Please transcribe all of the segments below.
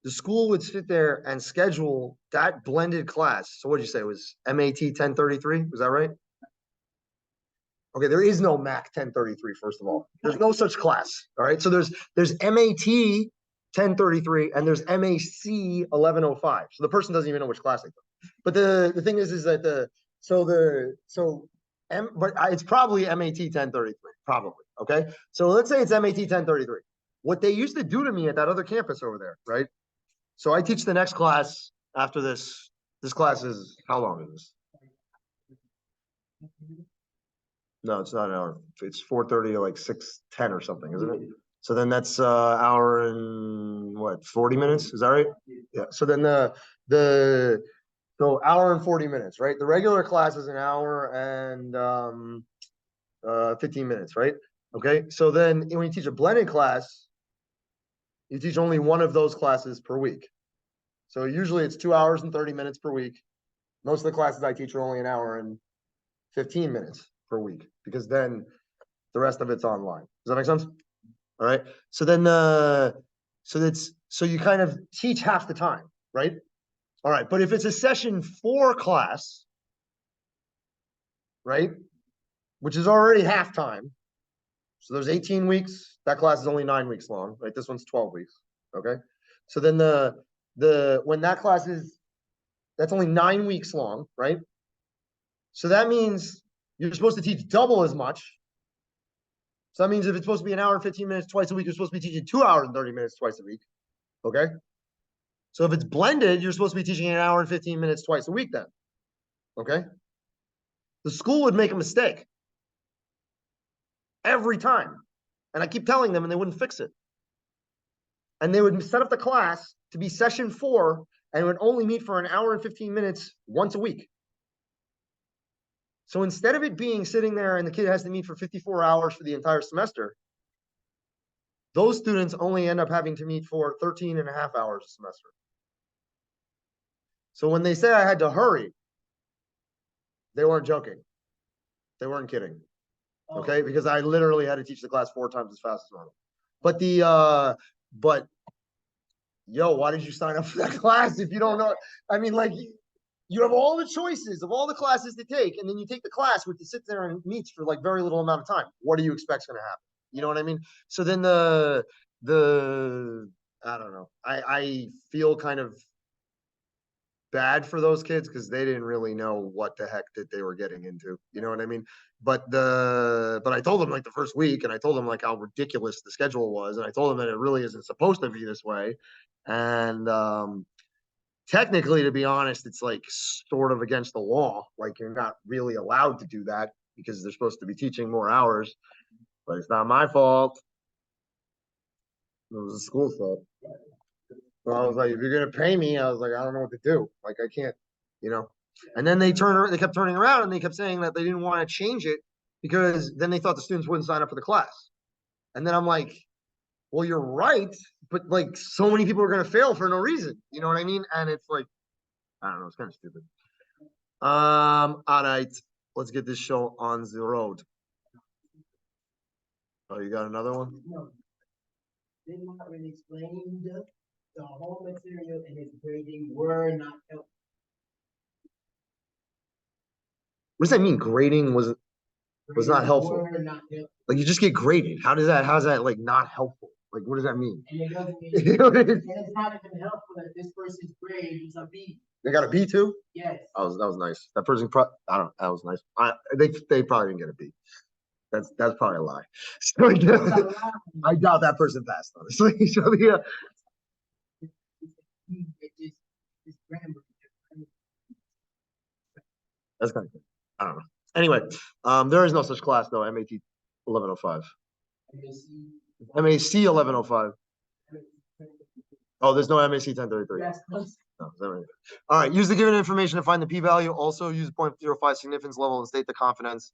the school would sit there and schedule that blended class. So what did you say? It was MAT 1033? Was that right? Okay, there is no MAC 1033, first of all. There's no such class. All right. So there's MAT 1033 and there's MAC 1105. So the person doesn't even know which class they took. But the thing is that it's probably MAT 1033, probably. Okay. So let's say it's MAT 1033. What they used to do to me at that other campus over there, right? So I teach the next class after this. This class is, how long is this? No, it's not an hour. It's 4:30 to like 6:10 or something, isn't it? So then that's hour and what, 40 minutes? Is that right? Yeah. So then so hour and 40 minutes, right? The regular class is an hour and 15 minutes, right? Okay. So then when you teach a blended class, you teach only one of those classes per week. So usually it's 2 hours and 30 minutes per week. Most of the classes I teach are only an hour and 15 minutes per week because then the rest of it's online. Does that make sense? All right. So then so you kind of teach half the time, right? All right. But if it's a session 4 class, right, which is already half time, so there's 18 weeks. That class is only 9 weeks long, right? This one's 12 weeks. Okay. So then when that class is, that's only 9 weeks long, right? So that means you're supposed to teach double as much. So that means if it's supposed to be an hour and 15 minutes twice a week, you're supposed to be teaching 2 hours and 30 minutes twice a week. Okay. So if it's blended, you're supposed to be teaching an hour and 15 minutes twice a week then. Okay. The school would make a mistake every time. And I keep telling them and they wouldn't fix it. And they would set up the class to be session 4 and would only meet for an hour and 15 minutes once a week. So instead of it being sitting there and the kid has to meet for 54 hours for the entire semester, those students only end up having to meet for 13 and a half hours a semester. So when they say I had to hurry, they weren't joking. They weren't kidding. Okay, because I literally had to teach the class 4 times as fast as normal. But yo, why did you sign up for that class if you don't know? I mean, like, you have all the choices of all the classes to take, and then you take the class which sits there and meets for like very little amount of time. What do you expect is going to happen? You know what I mean? So then the I don't know. I feel kind of bad for those kids because they didn't really know what the heck that they were getting into. You know what I mean? But I told them like the first week, and I told them like how ridiculous the schedule was, and I told them that it really isn't supposed to be this way. And technically, to be honest, it's like sort of against the law. Like you're not really allowed to do that because they're supposed to be teaching more hours. But it's not my fault. It was the school's fault. So I was like, if you're gonna pay me, I was like, I don't know what to do. Like I can't, you know. And then they kept turning around and they kept saying that they didn't want to change it because then they thought the students wouldn't sign up for the class. And then I'm like, well, you're right, but like so many people are gonna fail for no reason. You know what I mean? And it's like, I don't know, it's kind of stupid. All right, let's get this show on the road. Oh, you got another one? No, they not really explained the whole material and his grading were not helpful. What does that mean? Grading was not helpful. Were not helpful. Like you just get graded. How does that like not helpful? Like what does that mean? And it doesn't mean it's not even helpful that this person's grade is a B. They got a B too? Yes. That was nice. That person I don't know, that was nice. They probably didn't get a B. That's probably a lie. So, I doubt that person passed, honestly. So yeah. That's kind of good. I don't know. Anyway, there is no such class though. MAT 1105. MAC 1105. Oh, there's no MAC 1033. That's close. No, is that right? All right. Use the given information to find the p-value. Also use the 0.05 significance level and state the confidence.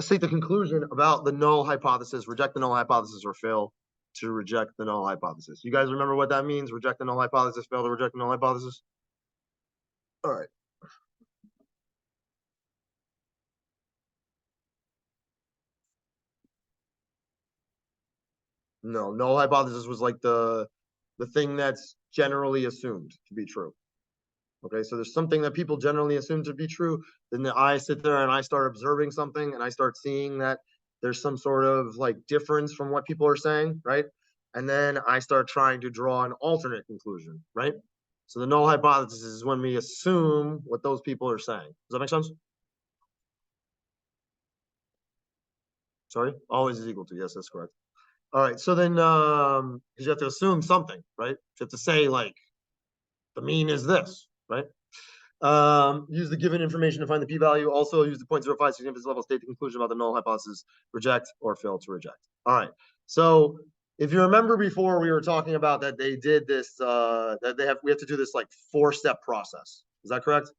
State the conclusion about the null hypothesis. Reject the null hypothesis or fail to reject the null hypothesis. You guys remember what that means? Reject the null hypothesis, fail to reject the null hypothesis? All right. No, null hypothesis was like the the thing that's generally assumed to be true. Okay, so there's something that people generally assume to be true. Then I sit there and I start observing something and I start seeing that there's some sort of like difference from what people are saying, right? And then I start trying to draw an alternate conclusion, right? So the null hypothesis is when we assume what those people are saying. Does that make sense? Sorry, always is equal to, yes, that's correct. All right, so then because you have to assume something, right? You have to say like the mean is this, right? Use the given information to find the p-value. Also use the 0.05 significance level, state the conclusion about the null hypothesis, reject or fail to reject. All right. So if you remember before, we were talking about that they did this, that we have to do this like 4-step process. Is that correct?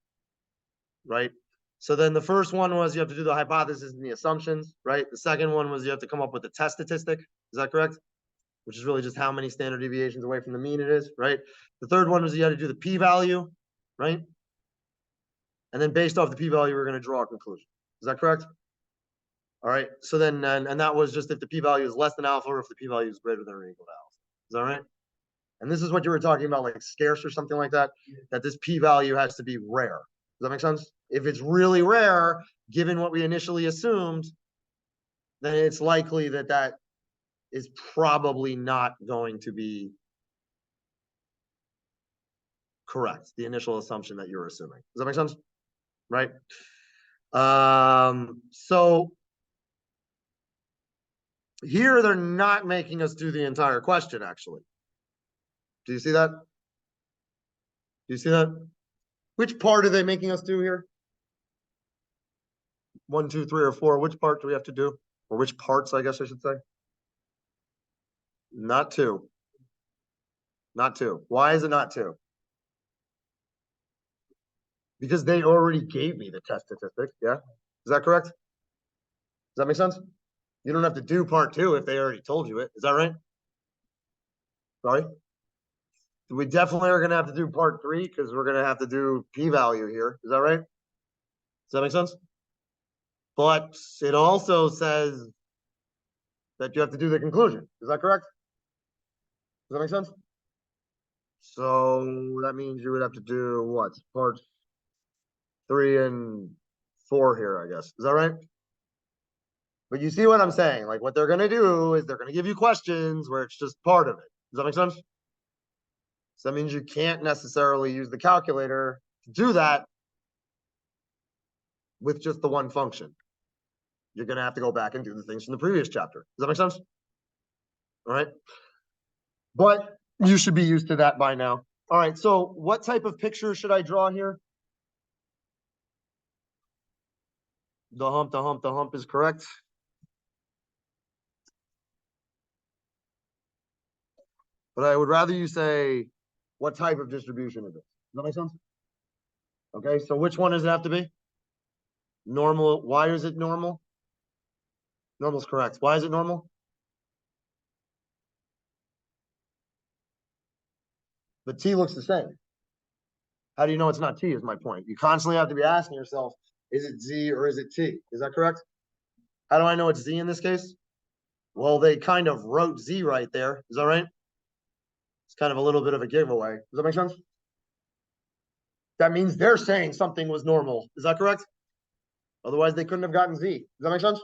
Right. So then the first one was you have to do the hypothesis and the assumptions, right? The second one was you have to come up with a test statistic. Is that correct? Which is really just how many standard deviations away from the mean it is, right? The third one was you had to do the p-value, right? And then based off the p-value, we're going to draw a conclusion. Is that correct? All right. So then, and that was just if the p-value is less than alpha or if the p-value is greater than or equal to alpha. Is that right? And this is what you were talking about, like scarce or something like that, that this p-value has to be rare. Does that make sense? If it's really rare, given what we initially assumed, then it's likely that that is probably not going to be correct, the initial assumption that you're assuming. Does that make sense? Right? So here they're not making us do the entire question, actually. Do you see that? Do you see that? Which part are they making us do here? 1, 2, 3, or 4. Which part do we have to do? Or which parts, I guess I should say? Not 2. Not 2. Why is it not 2? Because they already gave me the test statistic. Yeah. Is that correct? Does that make sense? You don't have to do part 2 if they already told you it. Is that right? Sorry? We definitely are going to have to do part 3 because we're going to have to do p-value here. Is that right? Does that make sense? But it also says that you have to do the conclusion. Is that correct? Does that make sense? So that means you would have to do what? Parts 3 and 4 here, I guess. Is that right? But you see what I'm saying? Like what they're going to do is they're going to give you questions where it's just part of it. Does that make sense? So that means you can't necessarily use the calculator to do that with just the one function. You're going to have to go back and do the things from the previous chapter. Does that make sense? All right. But you should be used to that by now. All right. So what type of picture should I draw here? The hump is correct. But I would rather you say, what type of distribution is it? Does that make sense? Okay, so which one does it have to be? Normal. Why is it normal? Normal is correct. Why is it normal? But T looks the same. How do you know it's not T is my point. You constantly have to be asking yourself, is it Z or is it T? Is that correct? How do I know it's Z in this case? Well, they kind of wrote Z right there. Is that right? It's kind of a little bit of a giveaway. Does that make sense? That means they're saying something was normal. Is that correct? Otherwise, they couldn't have gotten Z. Does that make sense?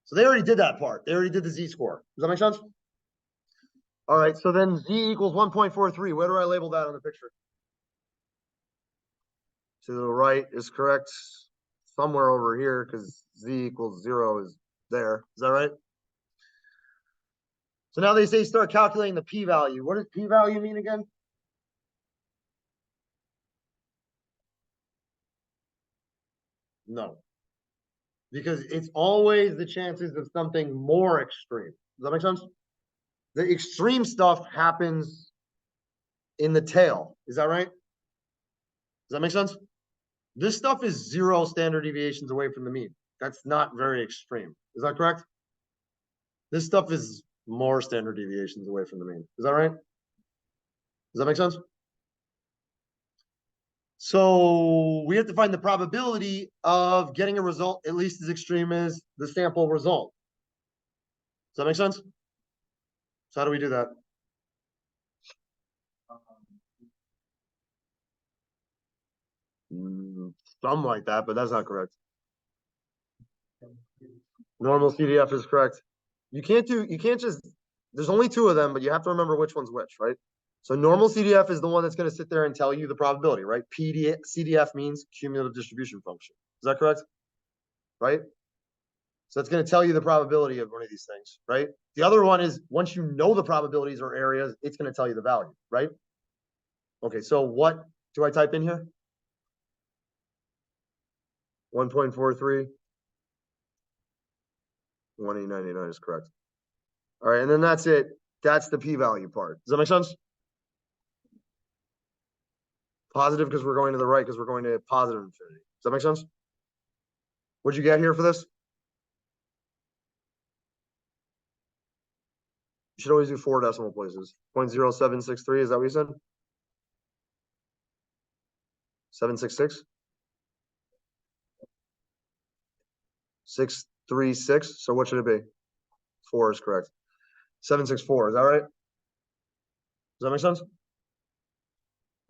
So they already did that part. They already did the Z score. Does that make sense? All right, so then Z equals 1.43. Where do I label that on the picture? To the right is correct. Somewhere over here, because Z equals 0 is there. Is that right? So now they say start calculating the p-value. What does p-value mean again? No. Because it's always the chances of something more extreme. Does that make sense? The extreme stuff happens in the tail. Is that right? Does that make sense? This stuff is 0 standard deviations away from the mean. That's not very extreme. Is that correct? This stuff is more standard deviations away from the mean. Is that right? Does that make sense? So we have to find the probability of getting a result at least as extreme as the sample result. Does that make sense? So how do we do that? Something like that, but that's not correct. Normal CDF is correct. You can't just, there's only two of them, but you have to remember which one's which, right? So normal CDF is the one that's going to sit there and tell you the probability, right? CDF means cumulative distribution function. Is that correct? Right? So it's going to tell you the probability of one of these things, right? The other one is once you know the probabilities or areas, it's going to tell you the value, right? Okay, so what do I type in here? 1.43. 1.899 is correct. All right, and then that's it. That's the p-value part. Does that make sense? Positive because we're going to the right because we're going to positive infinity. Does that make sense? What'd you get here for this? You should always do 4 decimal places. 0.0763, is that what you said? 766? 636. So what should it be? 4 is correct. 764, is that right? Does that make sense?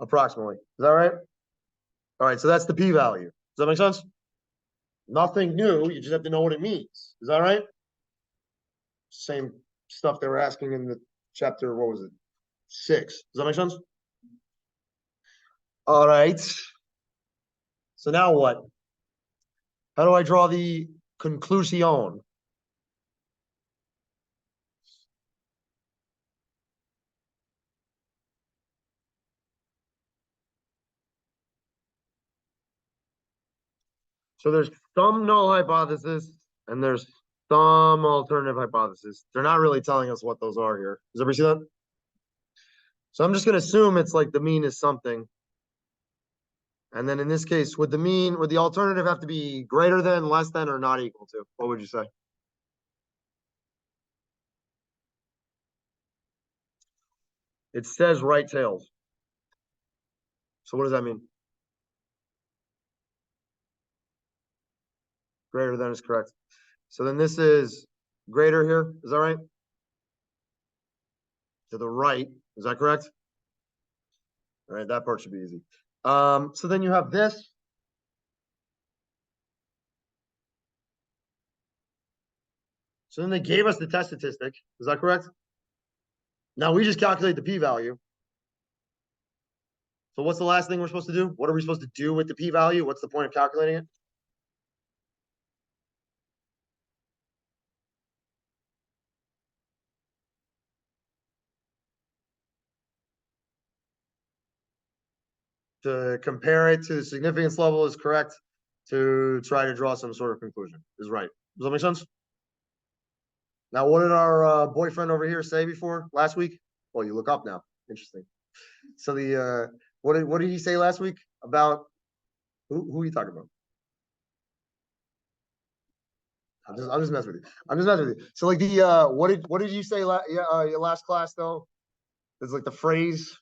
Approximately. Is that right? All right, so that's the p-value. Does that make sense? Nothing new. You just have to know what it means. Is that right? Same stuff they were asking in the chapter, what was it? 6. Does that make sense? All right. So now what? How do I draw the conclusion? So there's some null hypothesis and there's some alternative hypothesis. They're not really telling us what those are here. Does everybody see that? So I'm just going to assume it's like the mean is something. And then in this case, would the alternative have to be greater than, less than, or not equal to? What would you say? It says right tails. So what does that mean? Greater than is correct. So then this is greater here. Is that right? To the right. Is that correct? All right, that part should be easy. So then you have this. So then they gave us the test statistic. Is that correct? Now we just calculate the p-value. So what's the last thing we're supposed to do? What are we supposed to do with the p-value? What's the point of calculating it? To compare it to the significance level is correct. To try to draw some sort of conclusion is right. Does that make sense? Now, what did our boyfriend over here say before last week? Well, you look up now. Interesting. So the what did he say last week about who are you talking about? I'm just messing with you. I'm just messing with you. So like the what did you say your last class though? It's like the phrase.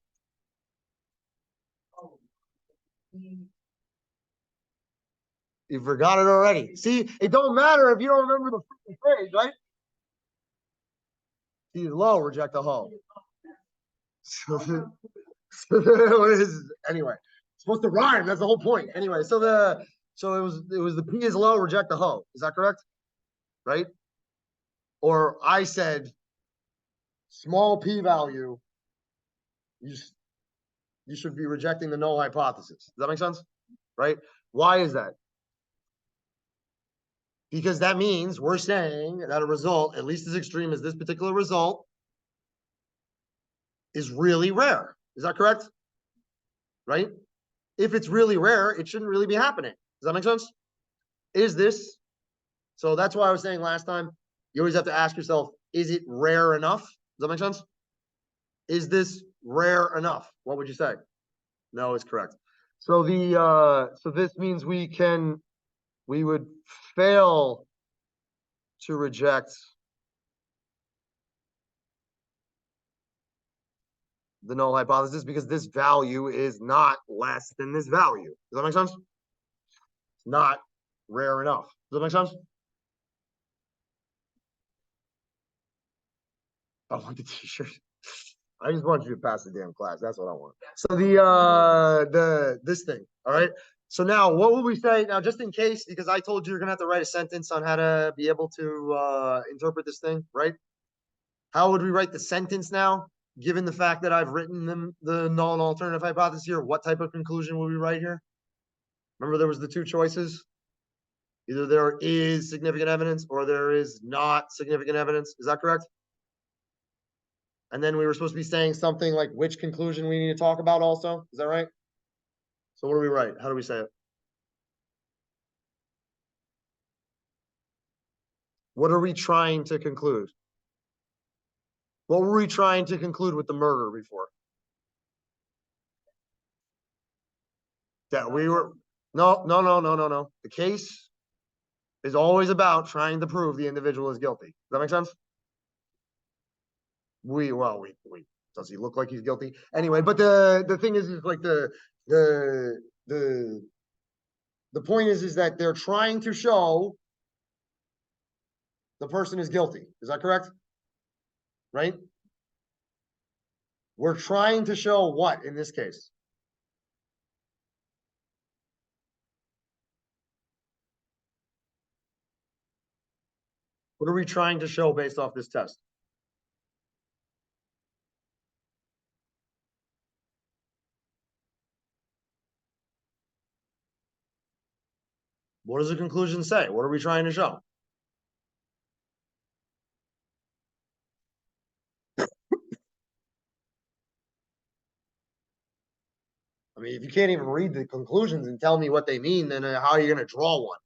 You forgot it already. See, it don't matter if you don't remember the phrase, right? See is low, reject the hoe. So, what is anyway? It's supposed to rhyme. That's the whole point. Anyway, so it was the P is low, reject the hoe. Is that correct? Right? Or I said small p value. You should be rejecting the null hypothesis. Does that make sense? Right? Why is that? Because that means we're saying that a result, at least as extreme as this particular result, is really rare. Is that correct? Right? If it's really rare, it shouldn't really be happening. Does that make sense? Is this? So that's why I was saying last time, you always have to ask yourself, is it rare enough? Does that make sense? Is this rare enough? What would you say? No, it's correct. So so this means we would fail to reject the null hypothesis because this value is not less than this value. Does that make sense? It's not rare enough. Does that make sense? I want the t-shirt. I just want you to pass the damn class. That's what I want. So this thing, all right? So now what would we say now, just in case, because I told you you're gonna have to write a sentence on how to be able to interpret this thing, right? How would we write the sentence now? Given the fact that I've written the null and alternative hypothesis here, what type of conclusion would we write here? Remember there was the two choices? Either there is significant evidence or there is not significant evidence. Is that correct? And then we were supposed to be saying something like which conclusion we need to talk about also. Is that right? So what do we write? How do we say it? What are we trying to conclude? What were we trying to conclude with the murder before? That we were, no. The case is always about trying to prove the individual is guilty. Does that make sense? Well, does he look like he's guilty? Anyway, but the thing is like the point is that they're trying to show the person is guilty. Is that correct? Right? We're trying to show what in this case? What are we trying to show based off this test? What does the conclusion say? What are we trying to show? I mean, if you can't even read the conclusions and tell me what they mean, then how are you going to draw one?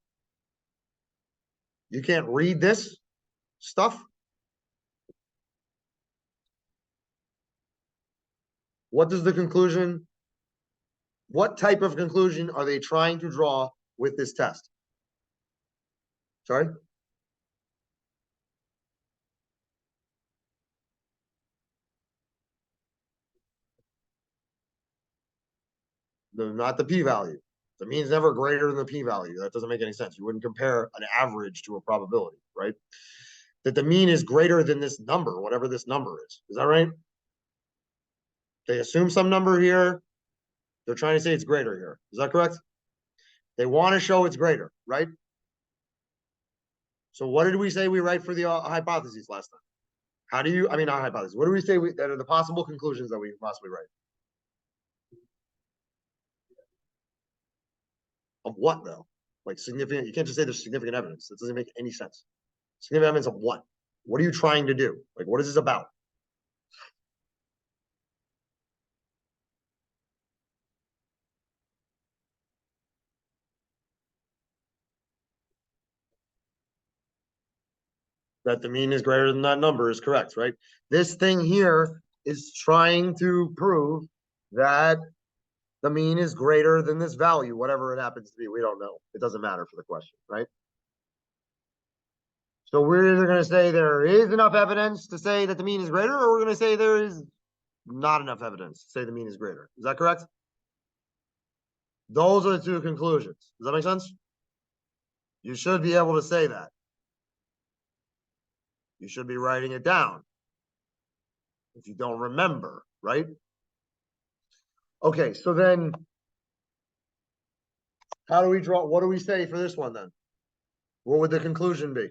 You can't read this stuff? What does the conclusion, what type of conclusion are they trying to draw with this test? Sorry? Not the p-value. The mean is never greater than the p-value. That doesn't make any sense. You wouldn't compare an average to a probability, right? That the mean is greater than this number, whatever this number is. Is that right? They assume some number here. They're trying to say it's greater here. Is that correct? They want to show it's greater, right? So what did we say we write for the hypotheses last time? How do you, I mean, not hypotheses. What do we say that are the possible conclusions that we possibly write? Of what though? Like significant, you can't just say there's significant evidence. That doesn't make any sense. Significant evidence of what? What are you trying to do? Like, what is this about? That the mean is greater than that number is correct, right? This thing here is trying to prove that the mean is greater than this value, whatever it happens to be. We don't know. It doesn't matter for the question, right? So we're either going to say there is enough evidence to say that the mean is greater, or we're going to say there is not enough evidence to say the mean is greater. Is that correct? Those are the two conclusions. Does that make sense? You should be able to say that. You should be writing it down if you don't remember, right? Okay, so then how do we draw? What do we say for this one then? What would the conclusion be?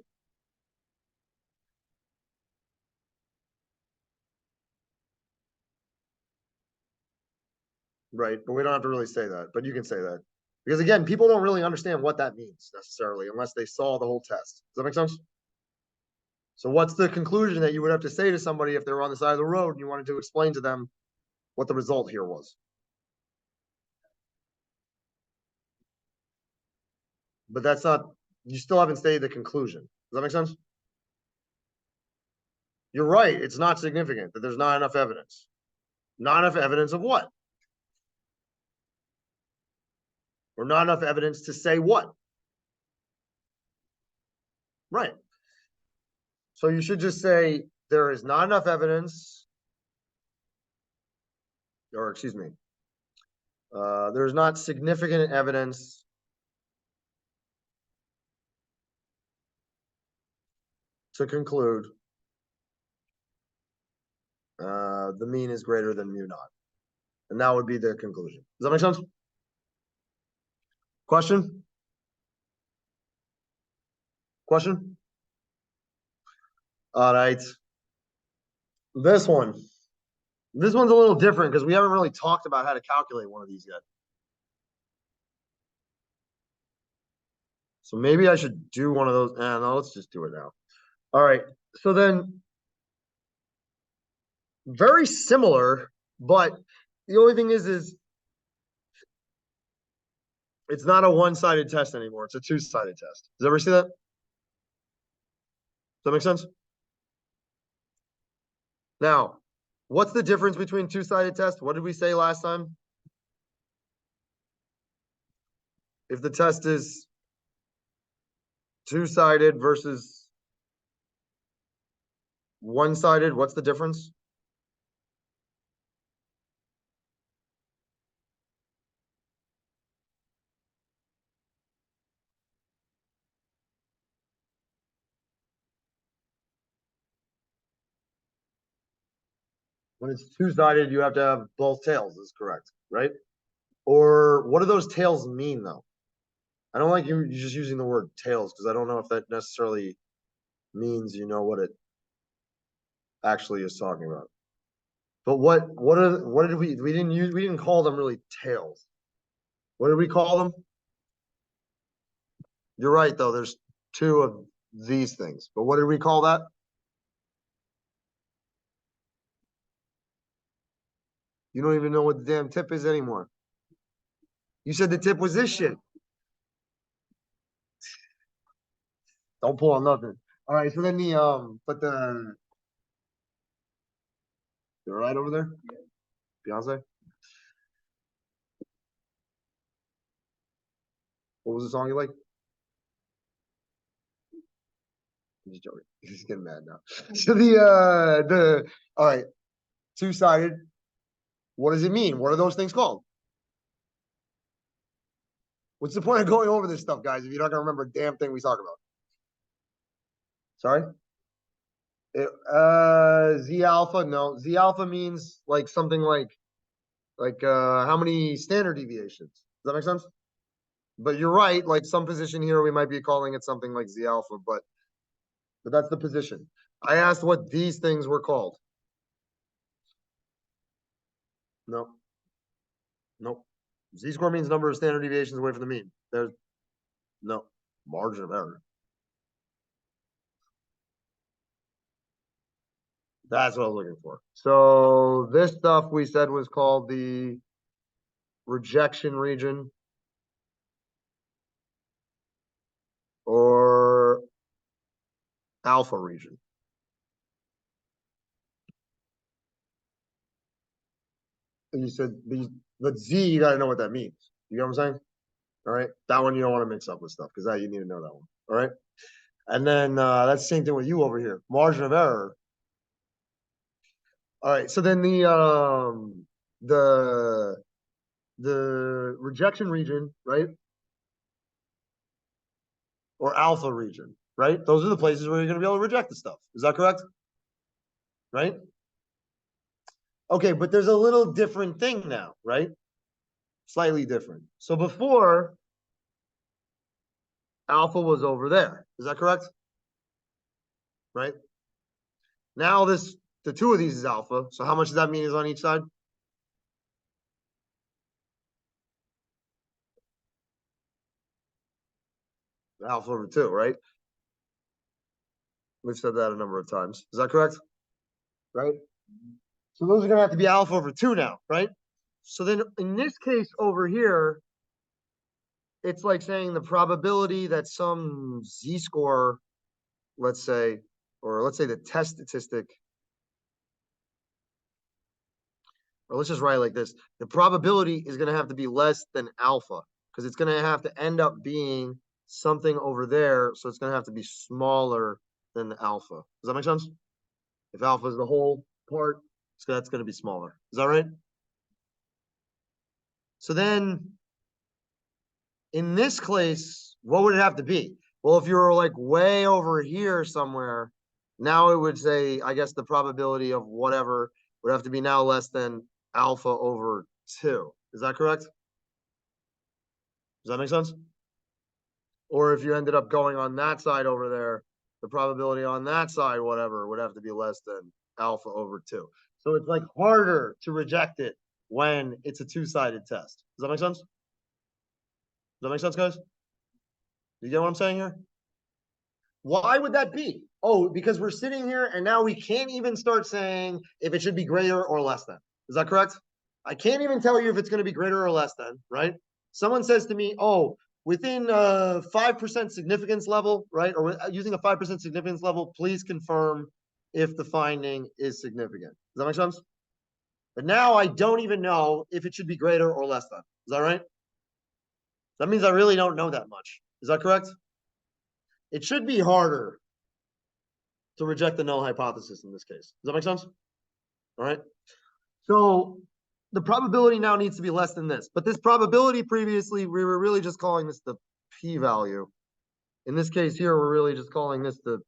Right, but we don't have to really say that, but you can say that. Because again, people don't really understand what that means necessarily unless they saw the whole test. Does that make sense? So what's the conclusion that you would have to say to somebody if they were on the side of the road and you wanted to explain to them what the result here was? But that's not, you still haven't stated the conclusion. Does that make sense? You're right. It's not significant that there's not enough evidence. Not enough evidence of what? Or not enough evidence to say what? Right. So you should just say there is not enough evidence, or excuse me, there's not significant evidence to conclude the mean is greater than mu naught. And that would be the conclusion. Does that make sense? Question? Question? All right. This one. This one's a little different because we haven't really talked about how to calculate one of these yet. So maybe I should do one of those. No, let's just do it now. All right. So then, very similar, but the only thing is it's not a one-sided test anymore. It's a two-sided test. Does everybody see that? Does that make sense? Now, what's the difference between two-sided tests? What did we say last time? If the test is two-sided versus one-sided, what's the difference? When it's two-sided, you have to have both tails, is correct, right? Or what do those tails mean, though? I don't like you just using the word tails because I don't know if that necessarily means you know what it actually is talking about. But what did we didn't call them really tails. What did we call them? You're right though, there's two of these things. But what did we call that? You don't even know what the damn tip is anymore. You said the tip was this shit. Don't pull on nothing. All right, so then you're right over there? Beyonce? What was the song you like? I'm just joking. He's getting mad now. So all right, two-sided. What does it mean? What are those things called? What's the point of going over this stuff, guys, if you're not gonna remember a damn thing we talk about? Sorry? Z alpha, no. Z alpha means like something like how many standard deviations? Does that make sense? But you're right, like some position here we might be calling it something like Z alpha, but that's the position. I asked what these things were called. No. Nope. Z-score means number of standard deviations away from the mean. There's no margin of error. That's what I was looking for. So this stuff we said was called the rejection region or alpha region. And you said but Z, you gotta know what that means. You know what I'm saying? All right. That one you don't want to mix up with stuff because that you need to know that one. All right. And then that's the same thing with you over here. Margin of error. All right. So then the rejection region, right? Or alpha region, right? Those are the places where you're going to be able to reject the stuff. Is that correct? Right? Okay, but there's a little different thing now, right? Slightly different. So before, alpha was over there. Is that correct? Right? Now the two of these is alpha. So how much does that mean is on each side? Alpha over 2, right? We've said that a number of times. Is that correct? Right? So those are going to have to be alpha over 2 now, right? So then in this case over here, it's like saying the probability that some z-score, let's say, or let's say the test statistic, or let's just write it like this. The probability is going to have to be less than alpha because it's going to have to end up being something over there. So it's going to have to be smaller than the alpha. Does that make sense? If alpha is the whole part, so that's going to be smaller. Is that right? So then in this case, what would it have to be? Well, if you were like way over here somewhere, now it would say, I guess the probability of whatever would have to be now less than alpha over 2. Is that correct? Does that make sense? Or if you ended up going on that side over there, the probability on that side, whatever, would have to be less than alpha over 2. So it's like harder to reject it when it's a two-sided test. Does that make sense? Does that make sense, guys? You get what I'm saying here? Why would that be? Oh, because we're sitting here and now we can't even start saying if it should be greater or less than. Is that correct? I can't even tell you if it's going to be greater or less than, right? Someone says to me, oh, within 5% significance level, right? Or using a 5% significance level, please confirm if the finding is significant. Does that make sense? But now I don't even know if it should be greater or less than. Is that right? That means I really don't know that much. Is that correct? It should be harder to reject the null hypothesis in this case. Does that make sense? All right. So the probability now needs to be less than this. But this probability previously, we were really just calling this the p-value. In this case here, we're really just calling this the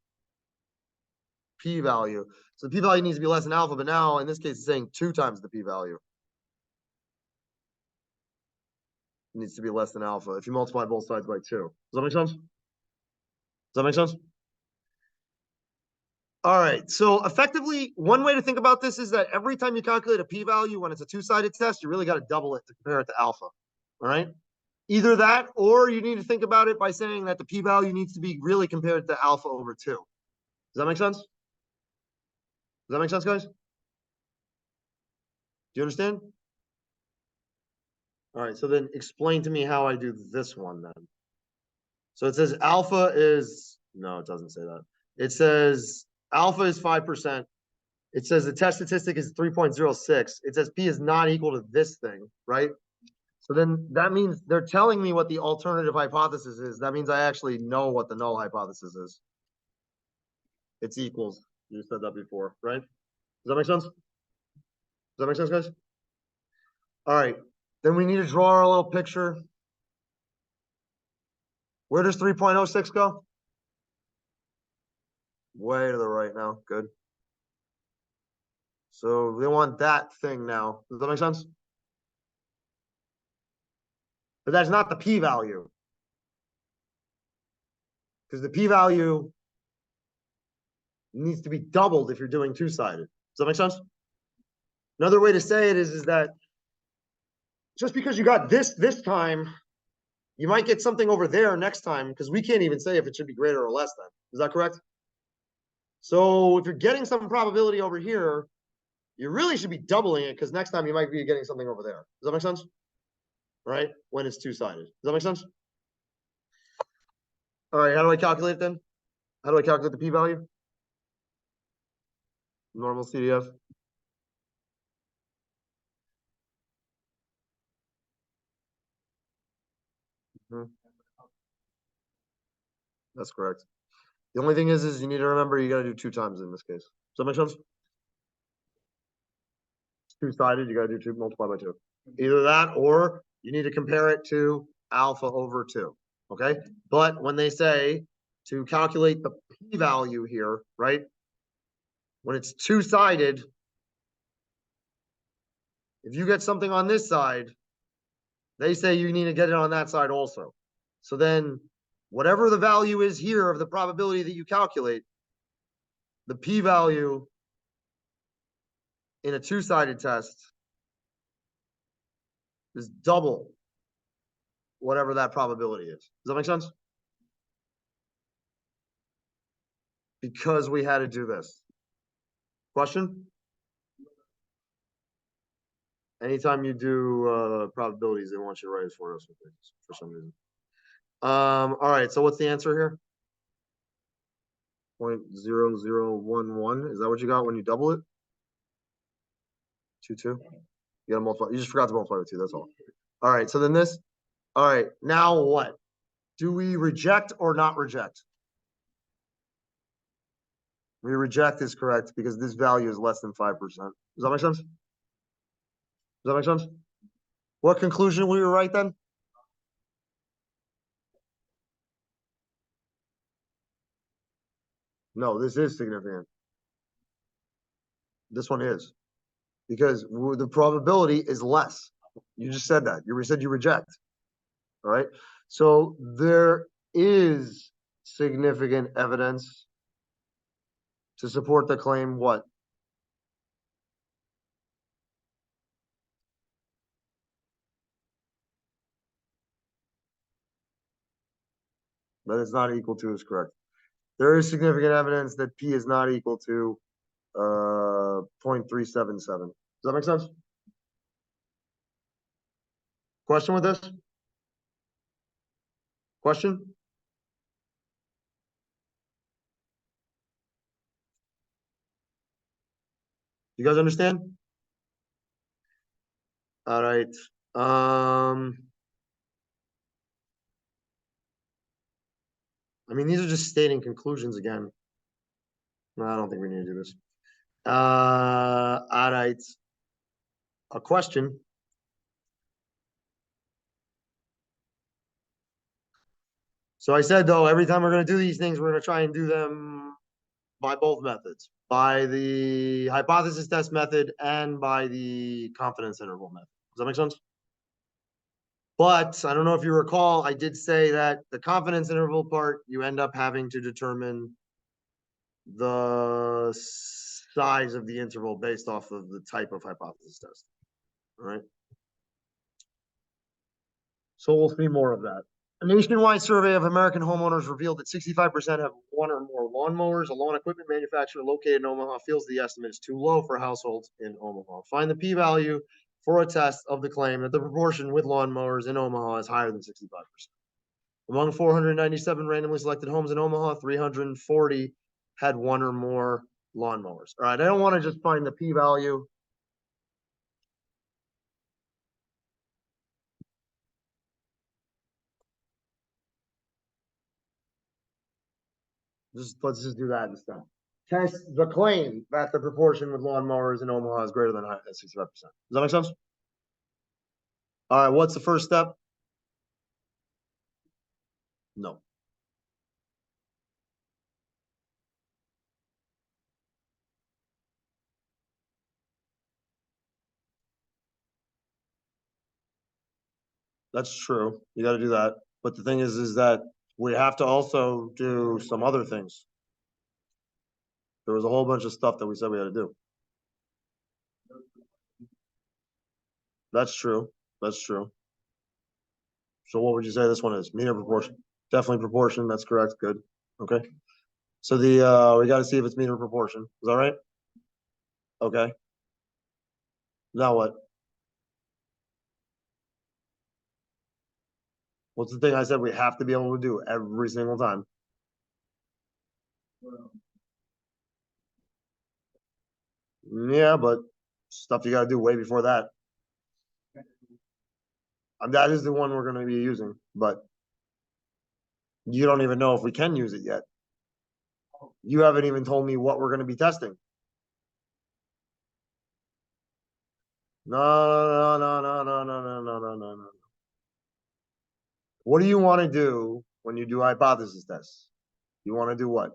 p-value. So the p-value needs to be less than alpha, but now in this case, it's saying 2 times the p-value. It needs to be less than alpha if you multiply both sides by 2. Does that make sense? Does that make sense? All right. So effectively, one way to think about this is that every time you calculate a p-value when it's a two-sided test, you really got to double it to compare it to alpha. All right. Either that, or you need to think about it by saying that the p-value needs to be really compared to alpha over 2. Does that make sense? Does that make sense, guys? Do you understand? All right. So then explain to me how I do this one then. So it says alpha is, no, it doesn't say that. It says alpha is 5%. It says the test statistic is 3.06. It says P is not equal to this thing, right? So then that means they're telling me what the alternative hypothesis is. That means I actually know what the null hypothesis is. It's equals. You said that before, right? Does that make sense? Does that make sense, guys? All right. Then we need to draw our little picture. Where does 3.06 go? Way to the right now. Good. So they want that thing now. Does that make sense? But that's not the p-value. Because the p-value needs to be doubled if you're doing two-sided. Does that make sense? Another way to say it is that just because you got this time, you might get something over there next time, because we can't even say if it should be greater or less than. Is that correct? So if you're getting some probability over here, you really should be doubling it, because next time you might be getting something over there. Does that make sense? Right? When it's two-sided. Does that make sense? All right, how do I calculate it then? How do I calculate the p-value? Normal CDF. That's correct. The only thing is you need to remember you got to do 2 times in this case. Does that make sense? Two-sided, you got to do 2 multiplied by 2. Either that or you need to compare it to alpha over 2. Okay. But when they say to calculate the p-value here, right? When it's two-sided, if you get something on this side, they say you need to get it on that side also. So then whatever the value is here of the probability that you calculate, the p-value in a two-sided test is double whatever that probability is. Does that make sense? Because we had to do this. Question? Anytime you do probabilities, they want you to write it for us for some reason. All right, so what's the answer here? 0.0011. Is that what you got when you double it? 2. You gotta multiply. You just forgot to multiply with 2. That's all. All right, so then this. All right, now what? Do we reject or not reject? We reject is correct because this value is less than 5%. Does that make sense? Does that make sense? What conclusion will you write then? No, this is significant. This one is. Because the probability is less. You just said that. You said you reject. All right. So there is significant evidence to support the claim. What? That it's not equal to is correct. There is significant evidence that P is not equal to 0.377. Does that make sense? Question with this? Question? You guys understand? All right. I mean, these are just stating conclusions again. No, I don't think we need to do this. All right. A question. So I said, though, every time we're going to do these things, we're going to try and do them by both methods, by the hypothesis test method and by the confidence interval method. Does that make sense? But I don't know if you recall, I did say that the confidence interval part, you end up having to determine the size of the interval based off of the type of hypothesis test. All right. So we'll see more of that. A nationwide survey of American homeowners revealed that 65% have one or more lawnmowers. A lawn equipment manufacturer located in Omaha feels the estimate is too low for households in Omaha. Find the p-value for a test of the claim that the proportion with lawnmowers in Omaha is higher than 65%. Among 497 randomly selected homes in Omaha, 340 had one or more lawnmowers. All right, I don't want to just find the p-value. Let's just do that instead. Test the claim that the proportion with lawnmowers in Omaha is greater than 65%. Does that make sense? All right, what's the first step? No. That's true. You got to do that. But the thing is that we have to also do some other things. There was a whole bunch of stuff that we said we had to do. That's true. That's true. So what would you say this one is? Mean or proportion? Definitely proportion. That's correct. Good. Okay. So we got to see if it's mean or proportion. Is that right? Okay. Now what? What's the thing I said we have to be able to do every single time? Yeah, but stuff you got to do way before that. That is the one we're going to be using, but you don't even know if we can use it yet. You haven't even told me what we're going to be testing. No, no, no, no, no, no, no, no, no, no. What do you want to do when you do hypothesis tests? You want to do what?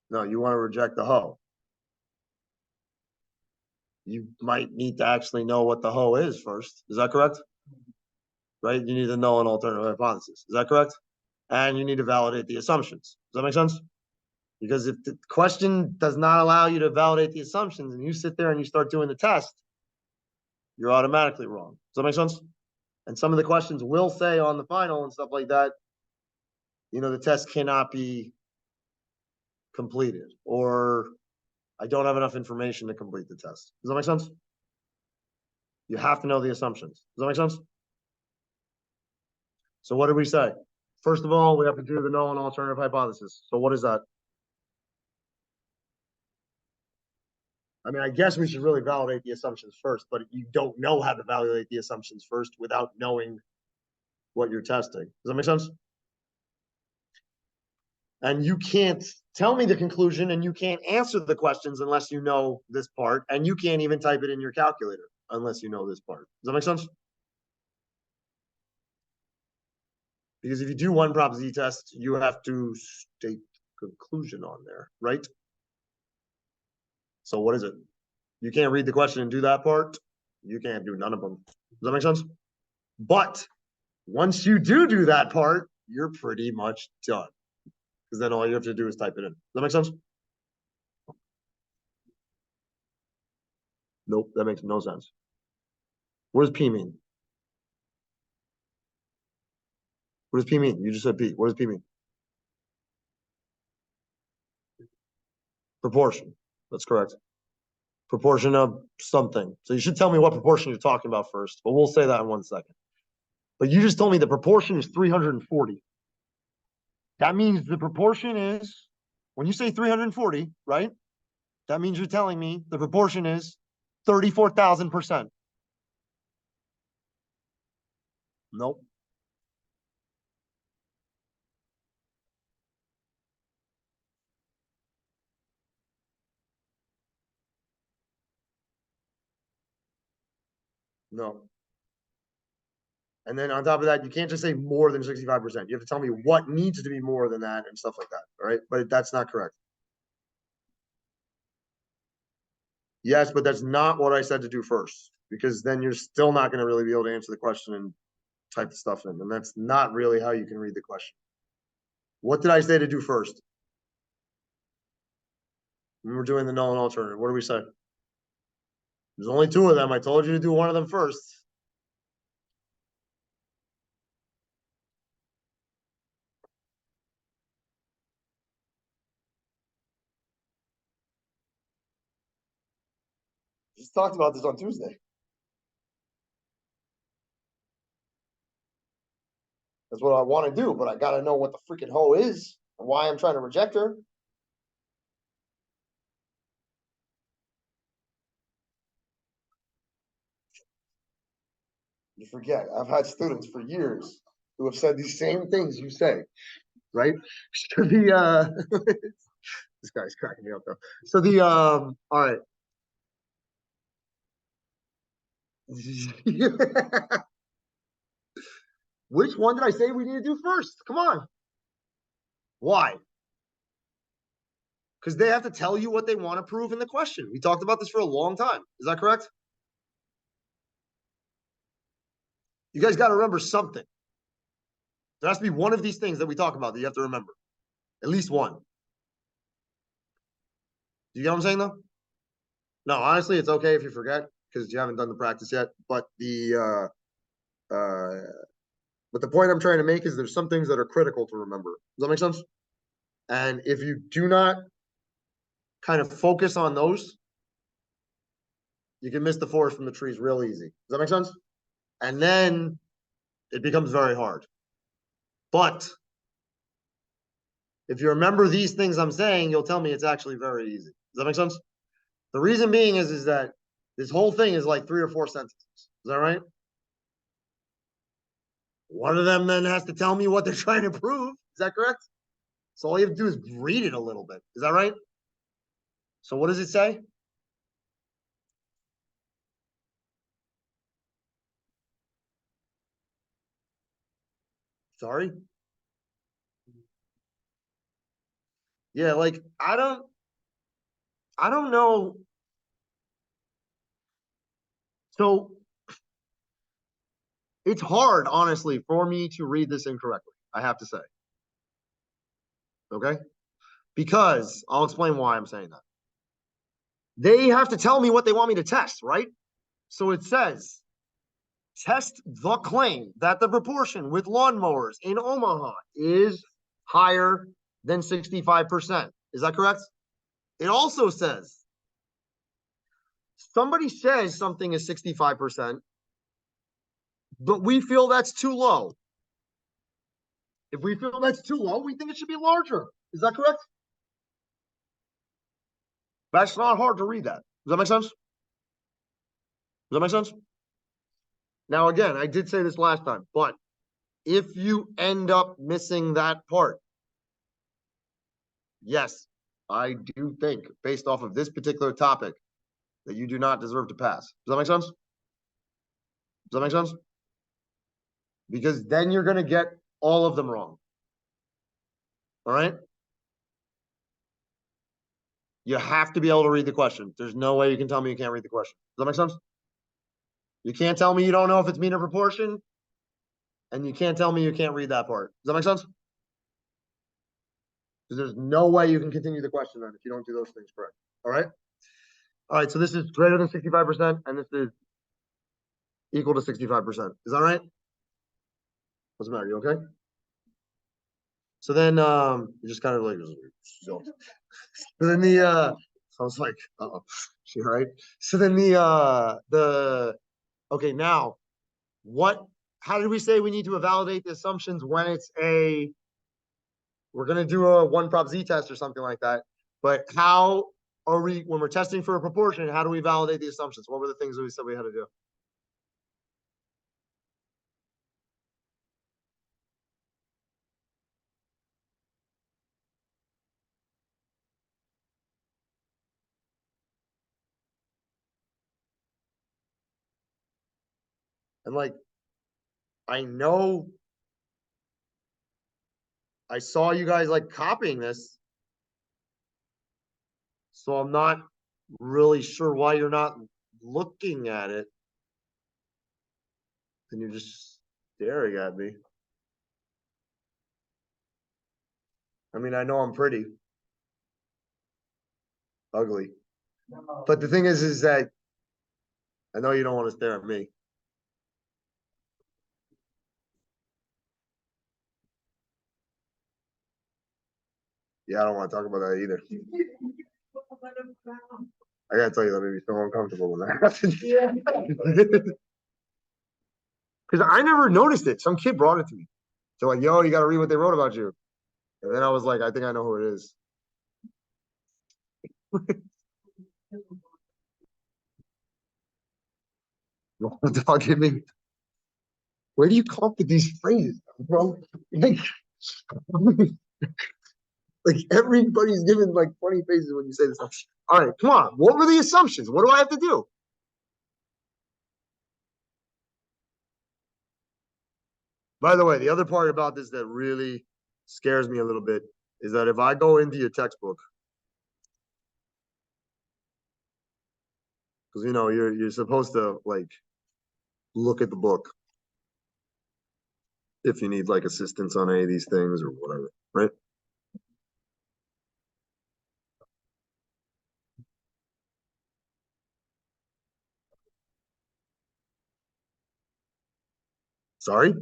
No, you want to reject the hoe. You might need to actually know what the hoe is first. Is that correct? Right? You need to know an alternative hypothesis. Is that correct? And you need to validate the assumptions. Does that make sense? Because if the question does not allow you to validate the assumptions and you sit there and you start doing the test, you're automatically wrong. Does that make sense? And some of the questions will say on the final and stuff like that, the test cannot be completed, or I don't have enough information to complete the test. Does that make sense? You have to know the assumptions. Does that make sense? So what did we say? First of all, we have to do the known alternative hypothesis. So what is that? I mean, I guess we should really validate the assumptions first, but you don't know how to validate the assumptions first without knowing what you're testing. Does that make sense? And you can't tell me the conclusion and you can't answer the questions unless you know this part. And you can't even type it in your calculator unless you know this part. Does that make sense? Because if you do one prop Z test, you have to state conclusion on there, right? So what is it? You can't read the question and do that part. You can't do none of them. Does that make sense? But Once you do that part, you're pretty much done. Because then all you have to do is type it in. Does that make sense? Nope, that makes no sense. What does P mean? What does P mean? You just said P. What does P mean? Proportion. That's correct. Proportion of something. So you should tell me what proportion you're talking about first, but we'll say that in 1 second. But you just told me the proportion is 340. That means the proportion is, when you say 340, right? That means you're telling me the proportion is 34,000%. Nope. No. And then on top of that, you can't just say more than 65%. You have to tell me what needs to be more than that and stuff like that. All right. But that's not correct. Yes, but that's not what I said to do first, because then you're still not going to really be able to answer the question and type the stuff in. And that's not really how you can read the question. What did I say to do first? When we're doing the null and alternative, what do we say? There's only 2 of them. I told you to do one of them first. Just talked about this on Tuesday. That's what I want to do, but I got to know what the freaking hoe is and why I'm trying to reject her. You forget, I've had students for years who have said these same things you say, right? So this guy's cracking me up though. So all right. Which one did I say we need to do first? Come on. Why? Because they have to tell you what they want to prove in the question. We talked about this for a long time. Is that correct? You guys got to remember something. There has to be one of these things that we talk about that you have to remember. At least one. Do you get what I'm saying though? No, honestly, it's okay if you forget because you haven't done the practice yet. But the point I'm trying to make is there's some things that are critical to remember. Does that make sense? And if you do not kind of focus on those, you can miss the forest from the trees real easy. Does that make sense? And then it becomes very hard. But if you remember these things I'm saying, you'll tell me it's actually very easy. Does that make sense? The reason being is that this whole thing is like 3 or 4 sentences. Is that right? One of them then has to tell me what they're trying to prove. Is that correct? So all you have to do is read it a little bit. Is that right? So what does it say? Sorry? Yeah, like I don't know. So it's hard, honestly, for me to read this incorrectly, I have to say. Okay? Because I'll explain why I'm saying that. They have to tell me what they want me to test, right? So it says, test the claim that the proportion with lawnmowers in Omaha is higher than 65%. Is that correct? It also says, somebody says something is 65%, but we feel that's too low. If we feel that's too low, we think it should be larger. Is that correct? That's not hard to read that. Does that make sense? Does that make sense? Now, again, I did say this last time, but if you end up missing that part, yes, I do think, based off of this particular topic, that you do not deserve to pass. Does that make sense? Does that make sense? Because then you're going to get all of them wrong. All right? You have to be able to read the question. There's no way you can tell me you can't read the question. Does that make sense? You can't tell me you don't know if it's mean or proportion. And you can't tell me you can't read that part. Does that make sense? Because there's no way you can continue the question then if you don't do those things correct. All right. All right. So this is greater than 65%, and this is equal to 65%. Is that right? What's the matter? You okay? So then you just kind of like so then I was like, uh-oh, she all right? So then okay, now how did we say we need to validate the assumptions when it's we're gonna do a one prop z test or something like that. But how are we when we're testing for a proportion, how do we validate the assumptions? What were the things that we said we had to do? And like I know I saw you guys like copying this, so I'm not really sure why you're not looking at it. And you're just staring at me. I mean, I know I'm pretty ugly, but the thing is that I know you don't want to stare at me. Yeah, I don't want to talk about that either. I gotta tell you, that made me so uncomfortable when that happened. Because I never noticed it. Some kid brought it to me. So like, yo, you gotta read what they wrote about you. And then I was like, I think I know who it is. What the fuck hit me? Where do you come up with these phrases, bro? Like, like everybody's giving like funny faces when you say this stuff. All right, come on. What were the assumptions? What do I have to do? By the way, the other part about this that really scares me a little bit is that if I go into your textbook, because you know you're supposed to like look at the book if you need like assistance on any of these things or whatever, right? Sorry?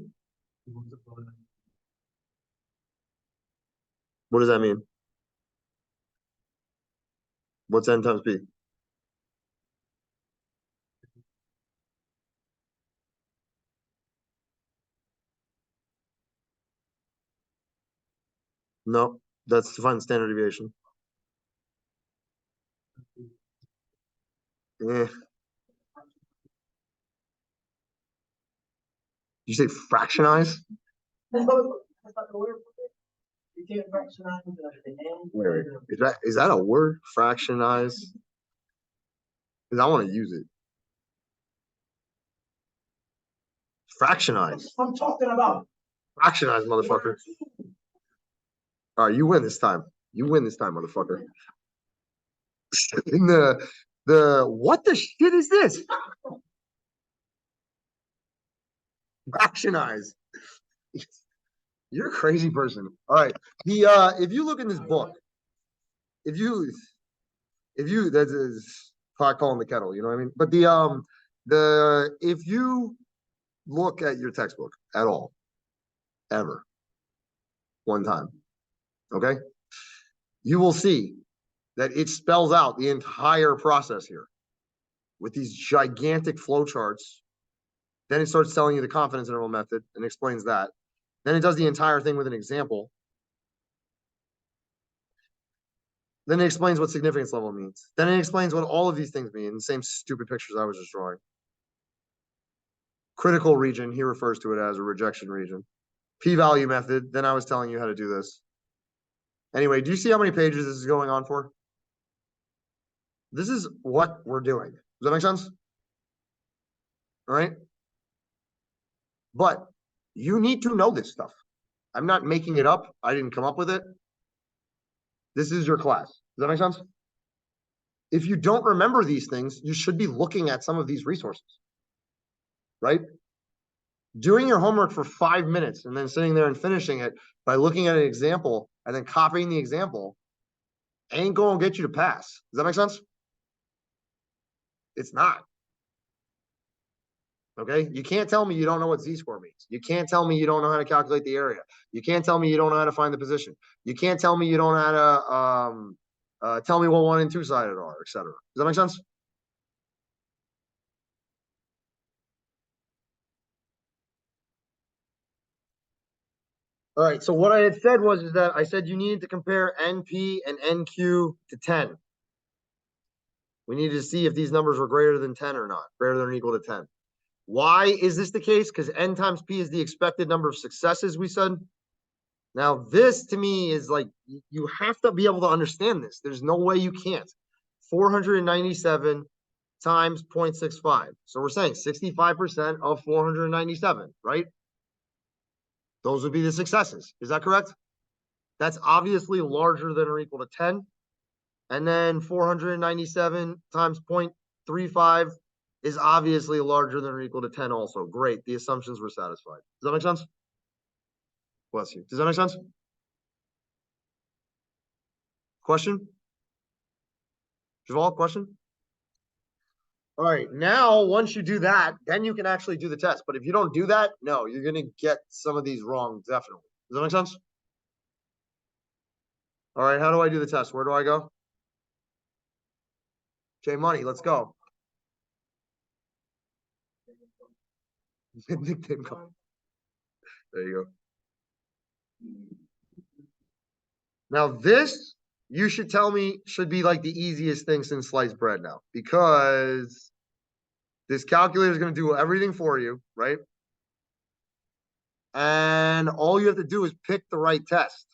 What does that mean? What's n times p? No, that's to find the standard deviation. Eh. You say fractionize? You can't fractionize the end. Wait, is that a word? Fractionize? Because I want to use it. Fractionize. I'm talking about. Fractionize, motherfucker. All right, you win this time. You win this time, motherfucker. In what the shit is this? Fractionize. You're a crazy person. All right. If you look in this book, if you that is pot calling the kettle, you know what I mean? But if you look at your textbook at all, ever, one time, okay, you will see that it spells out the entire process here with these gigantic flowcharts. Then it starts telling you the confidence interval method and explains that. Then it does the entire thing with an example. Then it explains what significance level means. Then it explains what all of these things mean, the same stupid pictures I was just drawing. Critical region, he refers to it as a rejection region. P-value method, then I was telling you how to do this. Anyway, do you see how many pages this is going on for? This is what we're doing. Does that make sense? All right. But you need to know this stuff. I'm not making it up. I didn't come up with it. This is your class. Does that make sense? If you don't remember these things, you should be looking at some of these resources, right? Doing your homework for 5 minutes and then sitting there and finishing it by looking at an example and then copying the example ain't going to get you to pass. Does that make sense? It's not. Okay. You can't tell me you don't know what z-score means. You can't tell me you don't know how to calculate the area. You can't tell me you don't know how to find the position. You can't tell me you don't know how to tell me what 1 and 2 sided are, etc. Does that make sense? All right. So what I had said was is that I said you needed to compare NP and NQ to 10. We needed to see if these numbers were greater than 10 or not, greater than or equal to 10. Why is this the case? Because N times P is the expected number of successes, we said. Now, this to me is like, you have to be able to understand this. There's no way you can't. 497 times 0.65. So we're saying 65% of 497, right? Those would be the successes. Is that correct? That's obviously larger than or equal to 10. And then 497 times 0.35 is obviously larger than or equal to 10 also. Great. The assumptions were satisfied. Does that make sense? Bless you. Does that make sense? Question? Javal, question? All right. Now, once you do that, then you can actually do the test. But if you don't do that, no, you're going to get some of these wrong, definitely. Does that make sense? All right. How do I do the test? Where do I go? J Money, let's go. Nickname call. There you go. Now, this you should tell me should be like the easiest thing since sliced bread now, because this calculator is going to do everything for you, right? And all you have to do is pick the right test.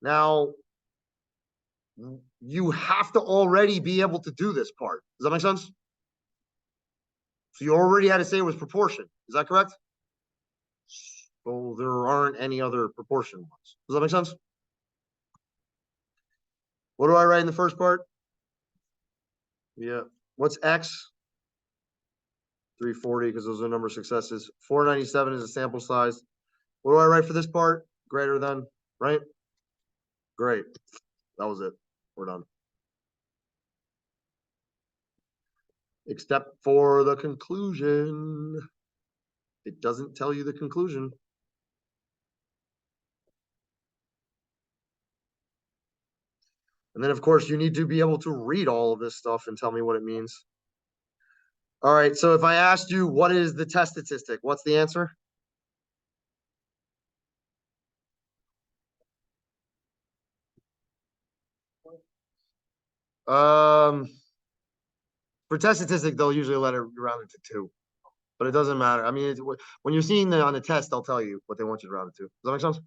Now, you have to already be able to do this part. Does that make sense? So you already had to say it was proportion. Is that correct? So there aren't any other proportion ones. Does that make sense? What do I write in the first part? Yeah. What's X? 340, because those are the number of successes. 497 is a sample size. What do I write for this part? Greater than, right? Great. That was it. We're done. Except for the conclusion. It doesn't tell you the conclusion. And then, of course, you need to be able to read all of this stuff and tell me what it means. All right. So if I asked you, what is the test statistic? What's the answer? For test statistic, they'll usually let it round it to 2, but it doesn't matter. I mean, when you're seeing on the test, they'll tell you what they want you to round it to. Does that make sense?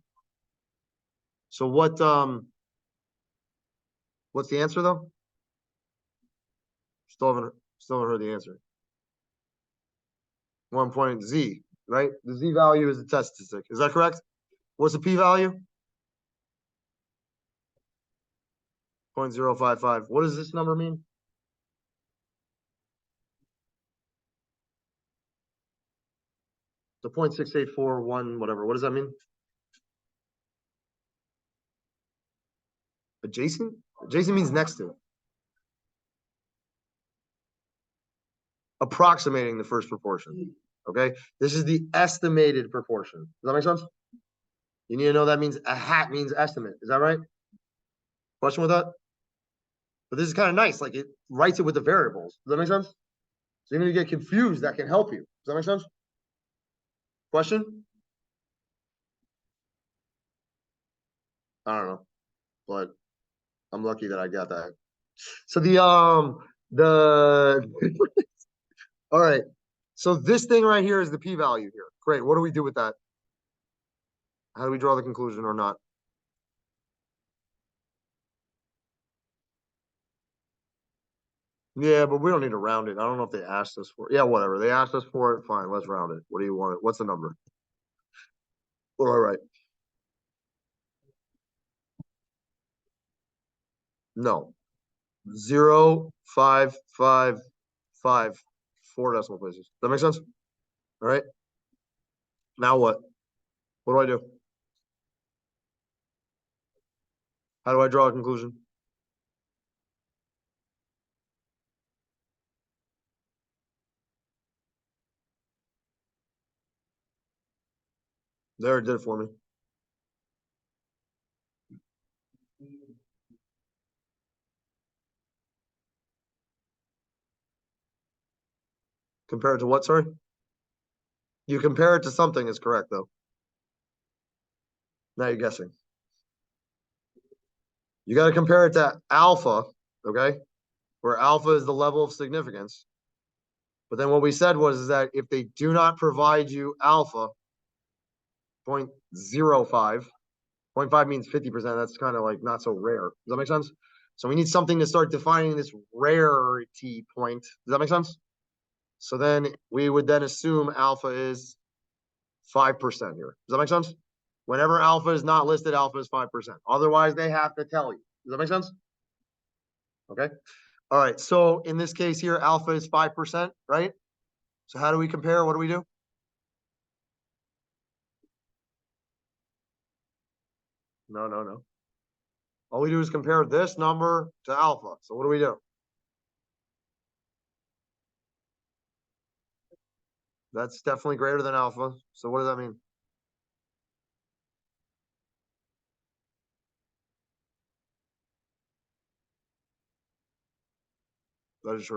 So what's the answer though? Still haven't heard the answer. 1 point Z, right? The Z value is the test statistic. Is that correct? What's the P value? 0.055. What does this number mean? The 0.6841, whatever. What does that mean? Adjacent? Adjacent means next to. Approximating the first proportion. Okay. This is the estimated proportion. Does that make sense? You need to know that means a hat means estimate. Is that right? Question with that? But this is kind of nice. Like it writes it with the variables. Does that make sense? So even if you get confused, that can help you. Does that make sense? Question? I don't know, but I'm lucky that I got that. So the all right. So this thing right here is the p-value here. Great. What do we do with that? How do we draw the conclusion or not? Yeah, but we don't need to round it. I don't know if they asked us for it. Yeah, whatever. They asked us for it. Fine, let's round it. What do you want? What's the number? What do I write? No. 0, 5, 5, 5, 4 decimal places. That make sense? All right. Now what? What do I do? How do I draw a conclusion? There, it did it for me. Compare it to what, sorry? You compare it to something is correct, though. Now you're guessing. You got to compare it to alpha, okay? Where alpha is the level of significance. But then what we said was is that if they do not provide you alpha, 0.05, 0.5 means 50%. That's kind of like not so rare. Does that make sense? So we need something to start defining this rarity point. Does that make sense? So then we would then assume alpha is 5% here. Does that make sense? Whenever alpha is not listed, alpha is 5%. Otherwise, they have to tell you. Does that make sense? Okay. All right. So in this case here, alpha is 5%, right? So how do we compare? What do we do? No. All we do is compare this number to alpha. So what do we do? That's definitely greater than alpha. So what does that mean? I just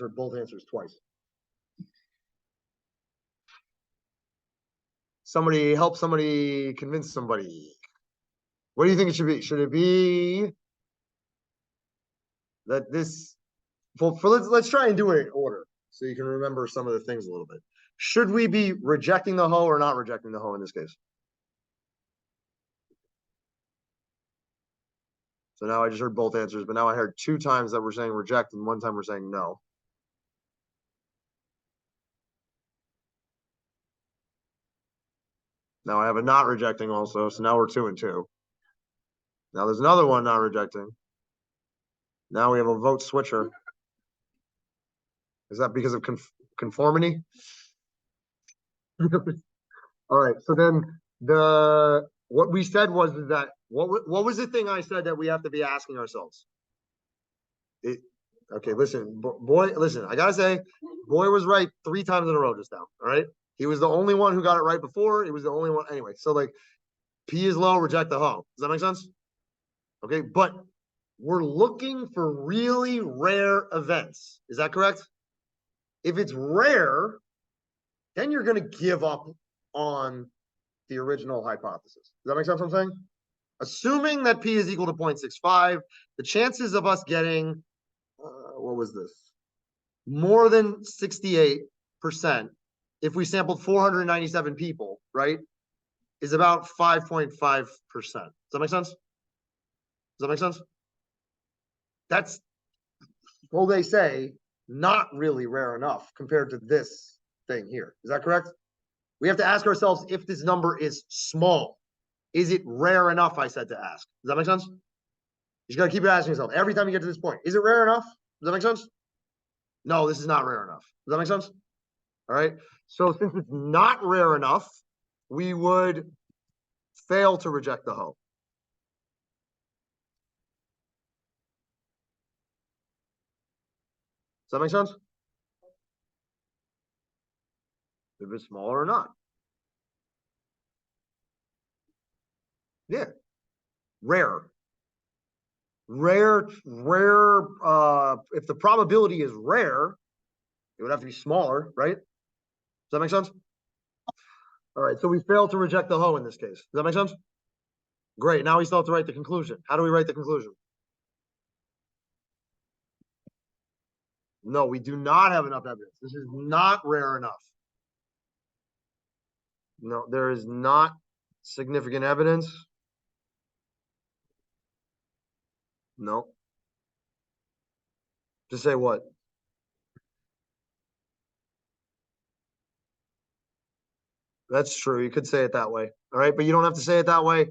heard both answers twice. Somebody help somebody convince somebody. What do you think it should be? Should it be that this let's try and do it in order so you can remember some of the things a little bit. Should we be rejecting the hoe or not rejecting the hoe in this case? So now I just heard both answers, but now I heard 2 times that we're saying reject and 1 time we're saying no. Now I have a not rejecting also, so now we're 2 and 2. Now there's another one not rejecting. Now we have a vote switcher. Is that because of conformity? All right. So then what we said was that what was the thing I said that we have to be asking ourselves? Okay, listen, boy, listen. I gotta say, boy was right 3 times in a row just now. All right, he was the only one who got it right before. He was the only one anyway. So like, P is low, reject the hoe. Does that make sense? Okay, but we're looking for really rare events. Is that correct? If it's rare, then you're going to give up on the original hypothesis. Does that make sense what I'm saying? Assuming that P is equal to 0.65, the chances of us getting, what was this? More than 68% if we sampled 497 people, right, is about 5.5%. Does that make sense? Does that make sense? That's, well, they say, not really rare enough compared to this thing here. Is that correct? We have to ask ourselves if this number is small. Is it rare enough, I said to ask. Does that make sense? You just got to keep asking yourself every time you get to this point. Is it rare enough? Does that make sense? No, this is not rare enough. Does that make sense? All right. So since it's not rare enough, we would fail to reject the hoe. Does that make sense? If it's smaller or not. Yeah. Rare. Rare, if the probability is rare, it would have to be smaller, right? Does that make sense? All right, so we failed to reject the hoe in this case. Does that make sense? Great, now we still have to write the conclusion. How do we write the conclusion? No, we do not have enough evidence. This is not rare enough. No, there is not significant evidence. No. To say what? That's true. You could say it that way. All right, but you don't have to say it that way.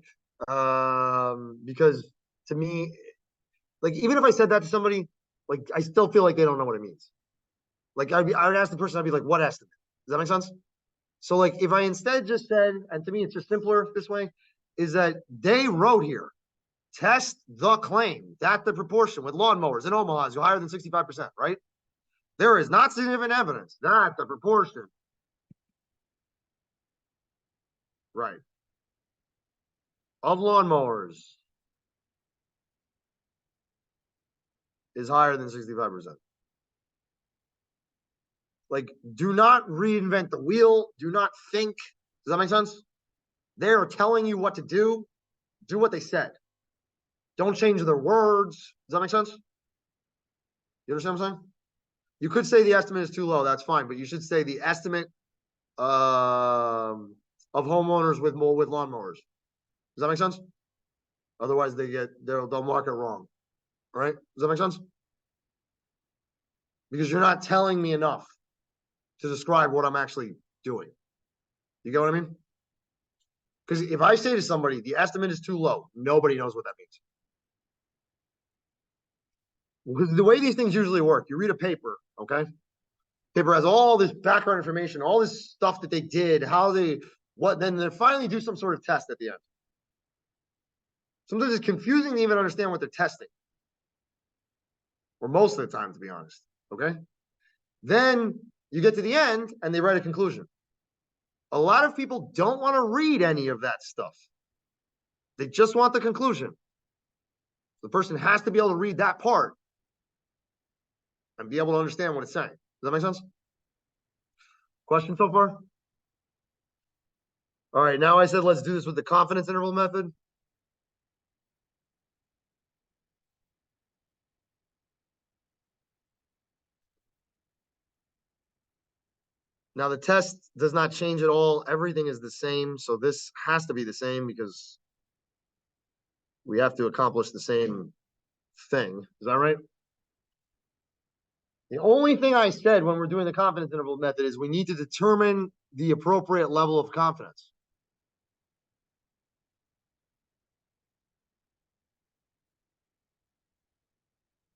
Because to me, like even if I said that to somebody, like I still feel like they don't know what it means. Like I would ask the person, I'd be like, what estimate? Does that make sense? So like if I instead just said, and to me it's just simpler this way, is that they wrote here, test the claim that the proportion with lawnmowers in Omaha is higher than 65%, right? There is not significant evidence that the proportion, right, of lawnmowers is higher than 65%. Like, do not reinvent the wheel. Do not think. Does that make sense? They are telling you what to do. Do what they said. Don't change their words. Does that make sense? You understand what I'm saying? You could say the estimate is too low. That's fine, but you should say the estimate of homeowners with lawnmowers. Does that make sense? Otherwise, they'll mark it wrong. All right? Does that make sense? Because you're not telling me enough to describe what I'm actually doing. You get what I mean? Because if I say to somebody, the estimate is too low, nobody knows what that means. Because the way these things usually work, you read a paper, okay? Paper has all this background information, all this stuff that they did, then they finally do some sort of test at the end. Sometimes it's confusing to even understand what they're testing. Or most of the time, to be honest, okay? Then you get to the end and they write a conclusion. A lot of people don't want to read any of that stuff. They just want the conclusion. The person has to be able to read that part and be able to understand what it's saying. Does that make sense? Question so far? All right, now I said let's do this with the confidence interval method. Now the test does not change at all. Everything is the same. So this has to be the same because we have to accomplish the same thing. Is that right? The only thing I said when we're doing the confidence interval method is we need to determine the appropriate level of confidence.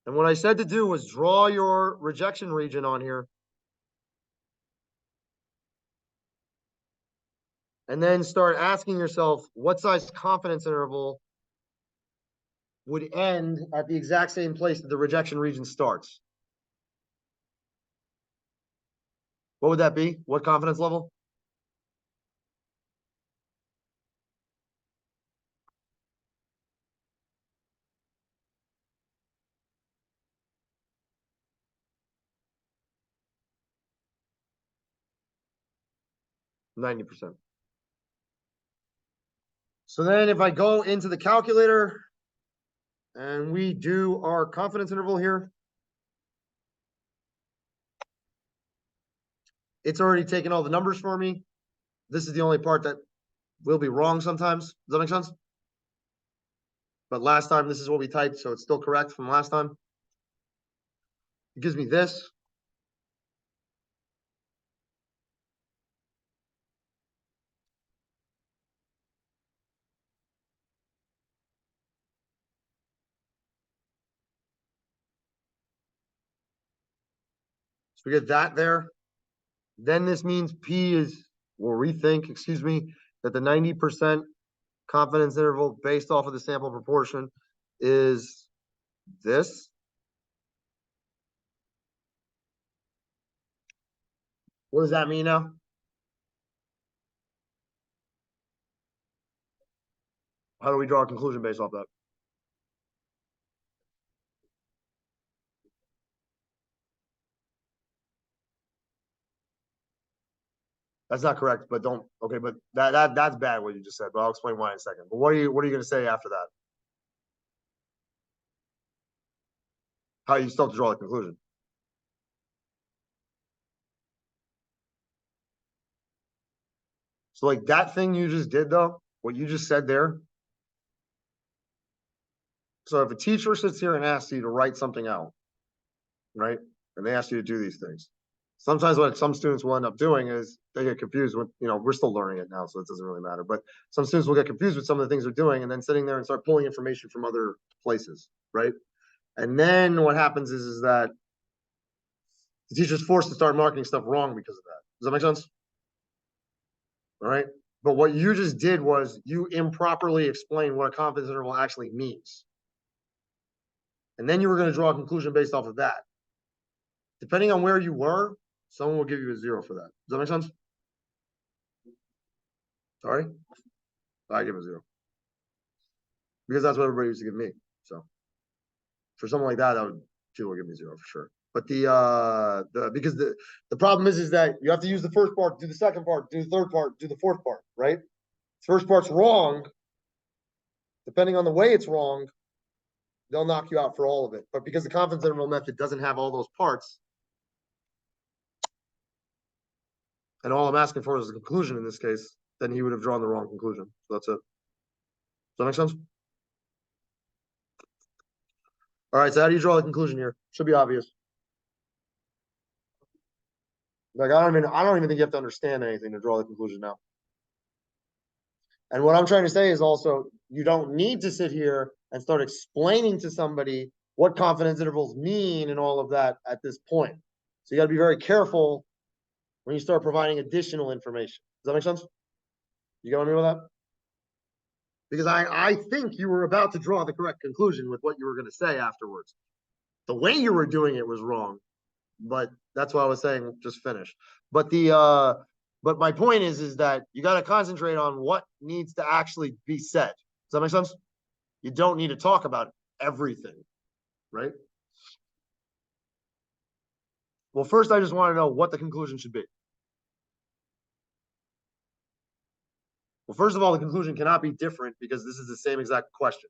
And what I said to do was draw your rejection region on here. And then start asking yourself what size confidence interval would end at the exact same place that the rejection region starts. What would that be? What confidence level? %90. So then if I go into the calculator and we do our confidence interval here, it's already taken all the numbers for me. This is the only part that will be wrong sometimes. Does that make sense? But last time, this is what we typed, so it's still correct from last time. It gives me this. So we get that there. Then this means P is, or we think, excuse me, that the 90% confidence interval based off of the sample proportion is this. What does that mean now? How do we draw a conclusion based off that? That's not correct, but don't. Okay, but that's bad what you just said. But I'll explain why in a second. But what are you going to say after that? How you still have to draw the conclusion? So like that thing you just did though, what you just said there. So if a teacher sits here and asks you to write something out, right, and they ask you to do these things, sometimes what some students will end up doing is they get confused with, we're still learning it now, so it doesn't really matter. But some students will get confused with some of the things they're doing and then sitting there and start pulling information from other places, right? And then what happens is that The teacher's forced to start marking stuff wrong because of that. Does that make sense? All right. But what you just did was you improperly explained what a confidence interval actually means. And then you were going to draw a conclusion based off of that. Depending on where you were, someone will give you a 0 for that. Does that make sense? Sorry? I give a 0. Because that's what everybody used to give me. So for someone like that, people would give me 0 for sure. But because the problem is that you have to use the first part, do the second part, do the third part, do the fourth part, right? First part's wrong. Depending on the way it's wrong, they'll knock you out for all of it. But because the confidence interval method doesn't have all those parts, and all I'm asking for is a conclusion in this case, then he would have drawn the wrong conclusion. So that's it. Does that make sense? All right, so how do you draw the conclusion here? Should be obvious. Like I don't even think you have to understand anything to draw the conclusion now. And what I'm trying to say is also you don't need to sit here and start explaining to somebody what confidence intervals mean and all of that at this point. So you got to be very careful when you start providing additional information. Does that make sense? You got me with that? Because I think you were about to draw the correct conclusion with what you were going to say afterwards. The way you were doing it was wrong, but that's why I was saying just finish. But but my point is that you got to concentrate on what needs to actually be said. Does that make sense? You don't need to talk about everything, right? Well, first, I just want to know what the conclusion should be. Well, first of all, the conclusion cannot be different because this is the same exact question.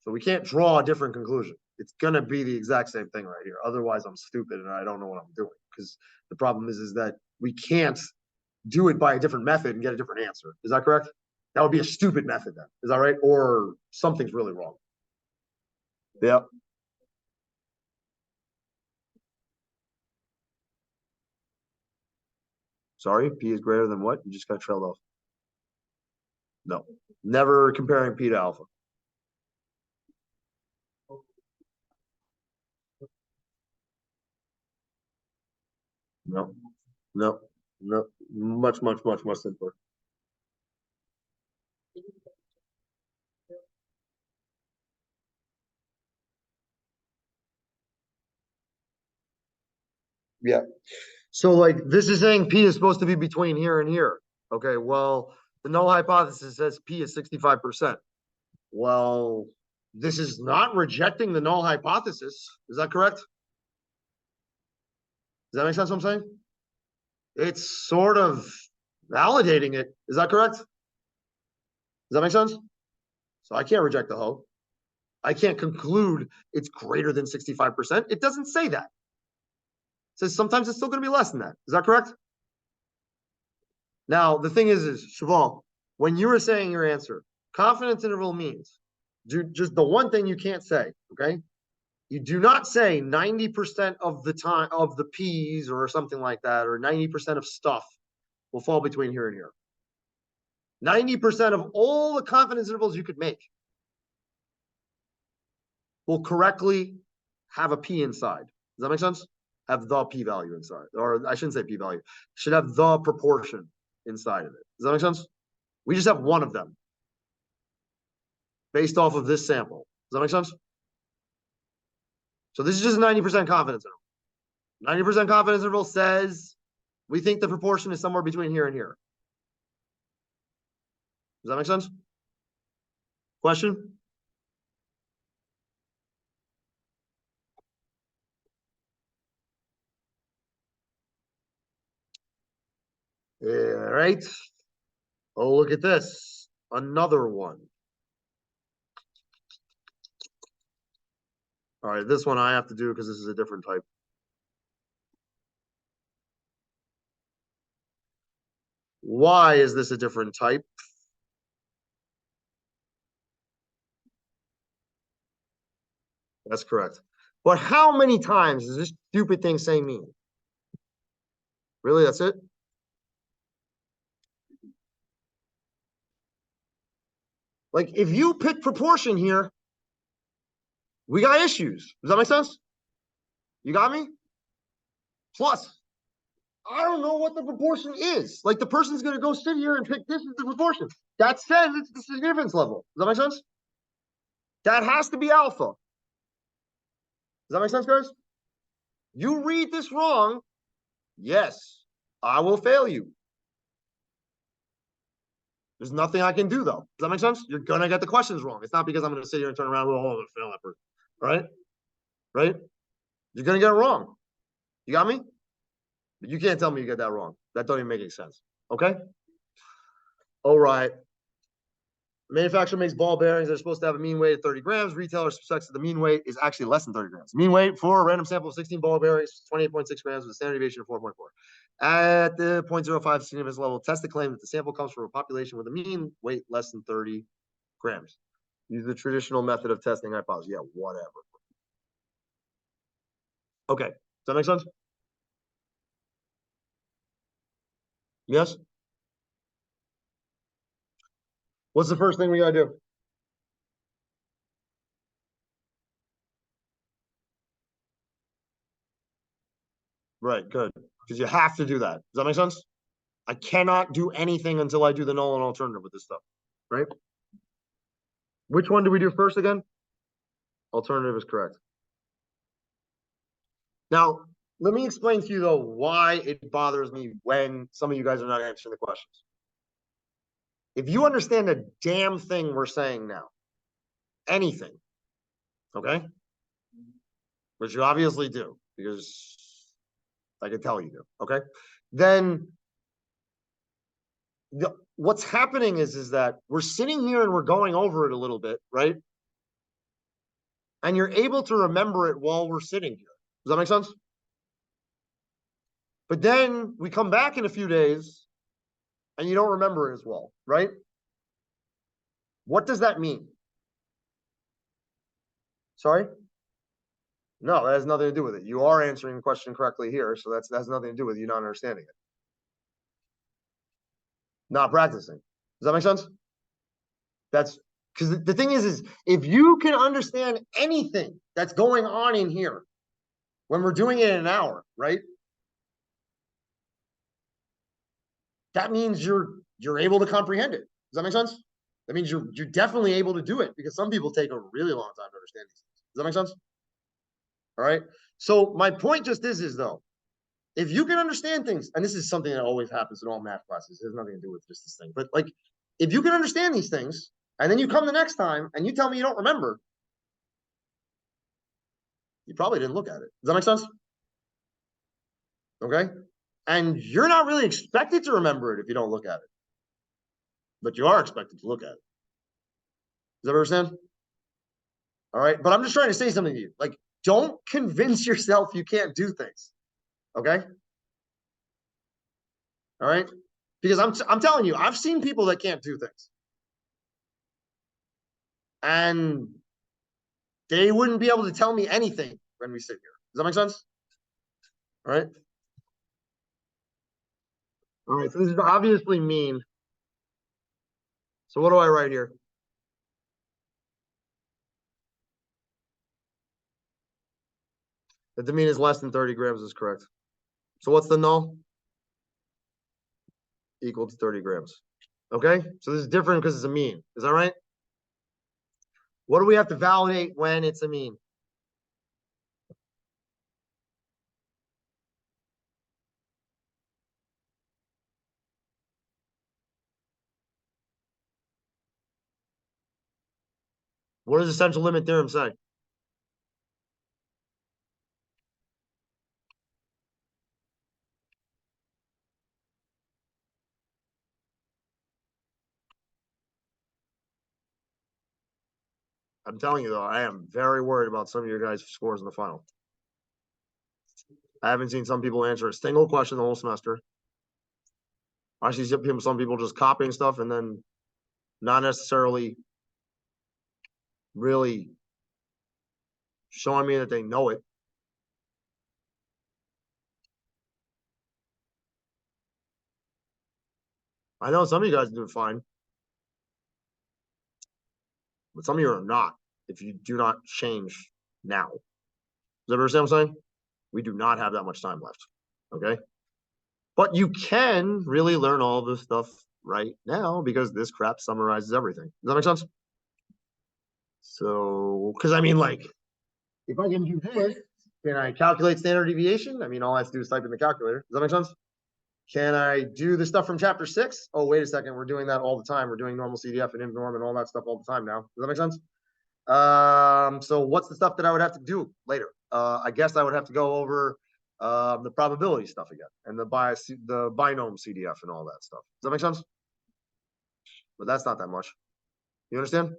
So we can't draw a different conclusion. It's going to be the exact same thing right here. Otherwise, I'm stupid and I don't know what I'm doing. Because the problem is that we can't do it by a different method and get a different answer. Is that correct? That would be a stupid method then. Is that right? Or something's really wrong. Yep. Sorry, P is greater than what? You just got trailed off. No. Never comparing P to alpha. No. No. No. Much simpler. Yeah. So like this is saying P is supposed to be between here and here. Okay, well, the null hypothesis says P is 65%. Well, this is not rejecting the null hypothesis. Is that correct? Does that make sense what I'm saying? It's sort of validating it. Is that correct? Does that make sense? So I can't reject the hoe. I can't conclude it's greater than 65%. It doesn't say that. It says sometimes it's still going to be less than that. Is that correct? Now, the thing is Cheval, when you were saying your answer, confidence interval means just the one thing you can't say, okay? You do not say 90% of the time of the P's or something like that, or 90% of stuff will fall between here and here. 90% of all the confidence intervals you could make will correctly have a P inside. Does that make sense? Have the P value inside. Or I shouldn't say P value. Should have the proportion inside of it. Does that make sense? We just have one of them based off of this sample. Does that make sense? So this is just a 90% confidence interval. 90% confidence interval says we think the proportion is somewhere between here and here. Does that make sense? Question? All right. Oh, look at this. Another one. All right, this one I have to do because this is a different type. Why is this a different type? That's correct. But how many times does this stupid thing say mean? Really, that's it? Like, if you pick proportion here, we got issues. Does that make sense? You got me? Plus, I don't know what the proportion is. Like the person's going to go sit here and pick this as the proportion. That says it's the significance level. Does that make sense? That has to be alpha. Does that make sense, guys? You read this wrong, yes, I will fail you. There's nothing I can do, though. Does that make sense? You're going to get the questions wrong. It's not because I'm going to sit here and turn around, well, I'm going to fail that person. Right? Right? You're going to get it wrong. You got me? But you can't tell me you get that wrong. That don't even make any sense. Okay? All right. Manufacturer makes ball bearings that are supposed to have a mean weight of 30 grams. Retailer suspects that the mean weight is actually less than 30 grams. Mean weight for a random sample of 16 ball bearings, 28.6 grams with a standard deviation of 4.4. At the 0.05 significance level, test the claim that the sample comes from a population with a mean weight less than 30 grams. Use the traditional method of testing hypothesis. Yeah, whatever. Okay. Does that make sense? Yes? What's the first thing we got to do? Right, good. Because you have to do that. Does that make sense? I cannot do anything until I do the null and alternative with this stuff, right? Which one do we do first again? Alternative is correct. Now, let me explain to you, though, why it bothers me when some of you guys are not answering the questions. If you understand a damn thing we're saying now, anything, okay? Which you obviously do, because I can tell you do, okay? Then what's happening is that we're sitting here and we're going over it a little bit, right? And you're able to remember it while we're sitting here. Does that make sense? But then we come back in a few days and you don't remember it as well, right? What does that mean? Sorry? No, that has nothing to do with it. You are answering the question correctly here, so that has nothing to do with you not understanding it. Not practicing. Does that make sense? That's because the thing is if you can understand anything that's going on in here when we're doing it in an hour, right? That means you're able to comprehend it. Does that make sense? That means you're definitely able to do it because some people take a really long time to understand these things. Does that make sense? All right. So my point just is though, if you can understand things, and this is something that always happens in all math classes, it has nothing to do with just this thing, but like if you can understand these things, and then you come the next time and you tell me you don't remember, you probably didn't look at it. Does that make sense? Okay. And you're not really expected to remember it if you don't look at it, but you are expected to look at it. Does that understand? All right. But I'm just trying to say something to you. Like, don't convince yourself you can't do things. Okay. All right. Because I'm telling you, I've seen people that can't do things. And they wouldn't be able to tell me anything when we sit here. Does that make sense? All right. All right. So this is obviously mean. So what do I write here? That the mean is less than 30 grams is correct. So what's the null? Equal to 30 grams. Okay. So this is different because it's a mean. Is that right? What do we have to validate when it's a mean? What does the central limit theorem say? I'm telling you though, I am very worried about some of your guys' scores in the final. I haven't seen some people answer a single question the whole semester. I see some people just copying stuff and then not necessarily really showing me that they know it. I know some of you guys do fine, but some of you are not if you do not change now. Does that understand what I'm saying? We do not have that much time left. Okay. But you can really learn all this stuff right now because this crap summarizes everything. Does that make sense? So, because I mean, like, if I can do this, can I calculate standard deviation? I mean, all I have to do is type in the calculator. Does that make sense? Can I do the stuff from chapter 6? Oh, wait a second. We're doing that all the time. We're doing normal CDF and INVNORM and all that stuff all the time now. Does that make sense? So what's the stuff that I would have to do later? I guess I would have to go over the probability stuff again and the binom CDF and all that stuff. Does that make sense? But that's not that much. You understand?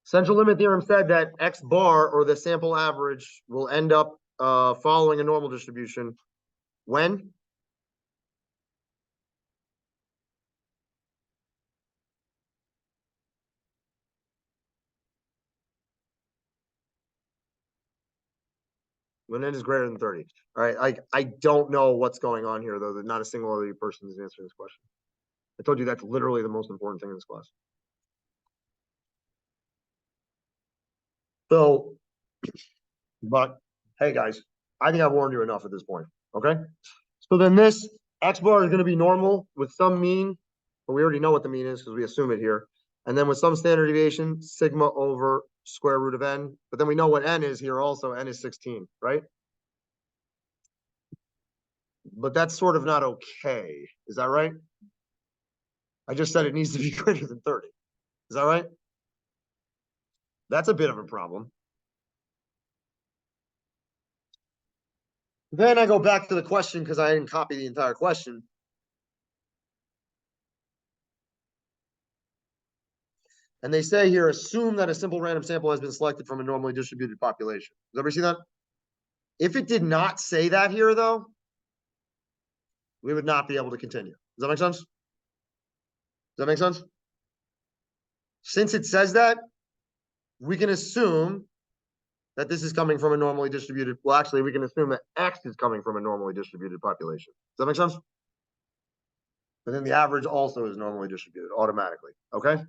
Central limit theorem said that X bar, or the sample average, will end up following a normal distribution when? When n is greater than 30. All right, I don't know what's going on here, though. That not a single other person is answering this question. I told you that's literally the most important thing in this class. So, but hey, guys, I think I've warned you enough at this point. Okay. So then this X bar is going to be normal with some mean, but we already know what the mean is because we assume it here. And then with some standard deviation, sigma over square root of n. But then we know what n is here also. N is 16, right? But that's sort of not okay. Is that right? I just said it needs to be greater than 30. Is that right? That's a bit of a problem. Then I go back to the question because I didn't copy the entire question. And they say here, assume that a simple random sample has been selected from a normally distributed population. Does everybody see that? If it did not say that here, though, we would not be able to continue. Does that make sense? Does that make sense? Since it says that, we can assume that this is coming from a normally distributed. Well, actually, we can assume that X is coming from a normally distributed population. Does that make sense? But then the average also is normally distributed automatically. Okay.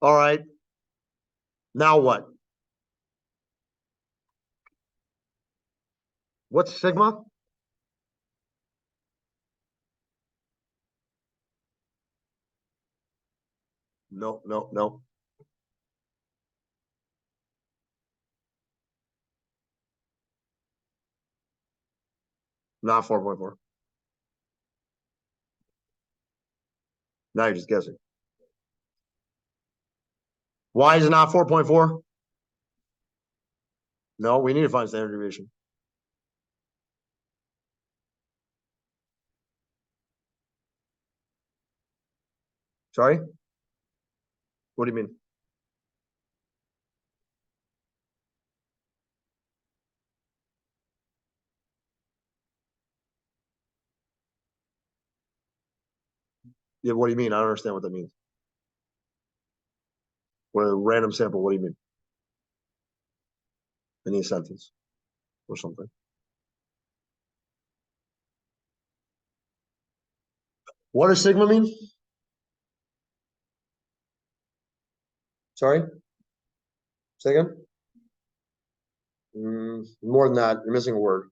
All right. Now what? What's sigma? No, no, no. Not 4.4. Now you're just guessing. Why is it not 4.4? No, we need to find standard deviation. Sorry? What do you mean? Yeah, what do you mean? I don't understand what that means. What a random sample, what do you mean? Any sentence or something. What does sigma mean? Sorry? Say again? More than that, you're missing a word.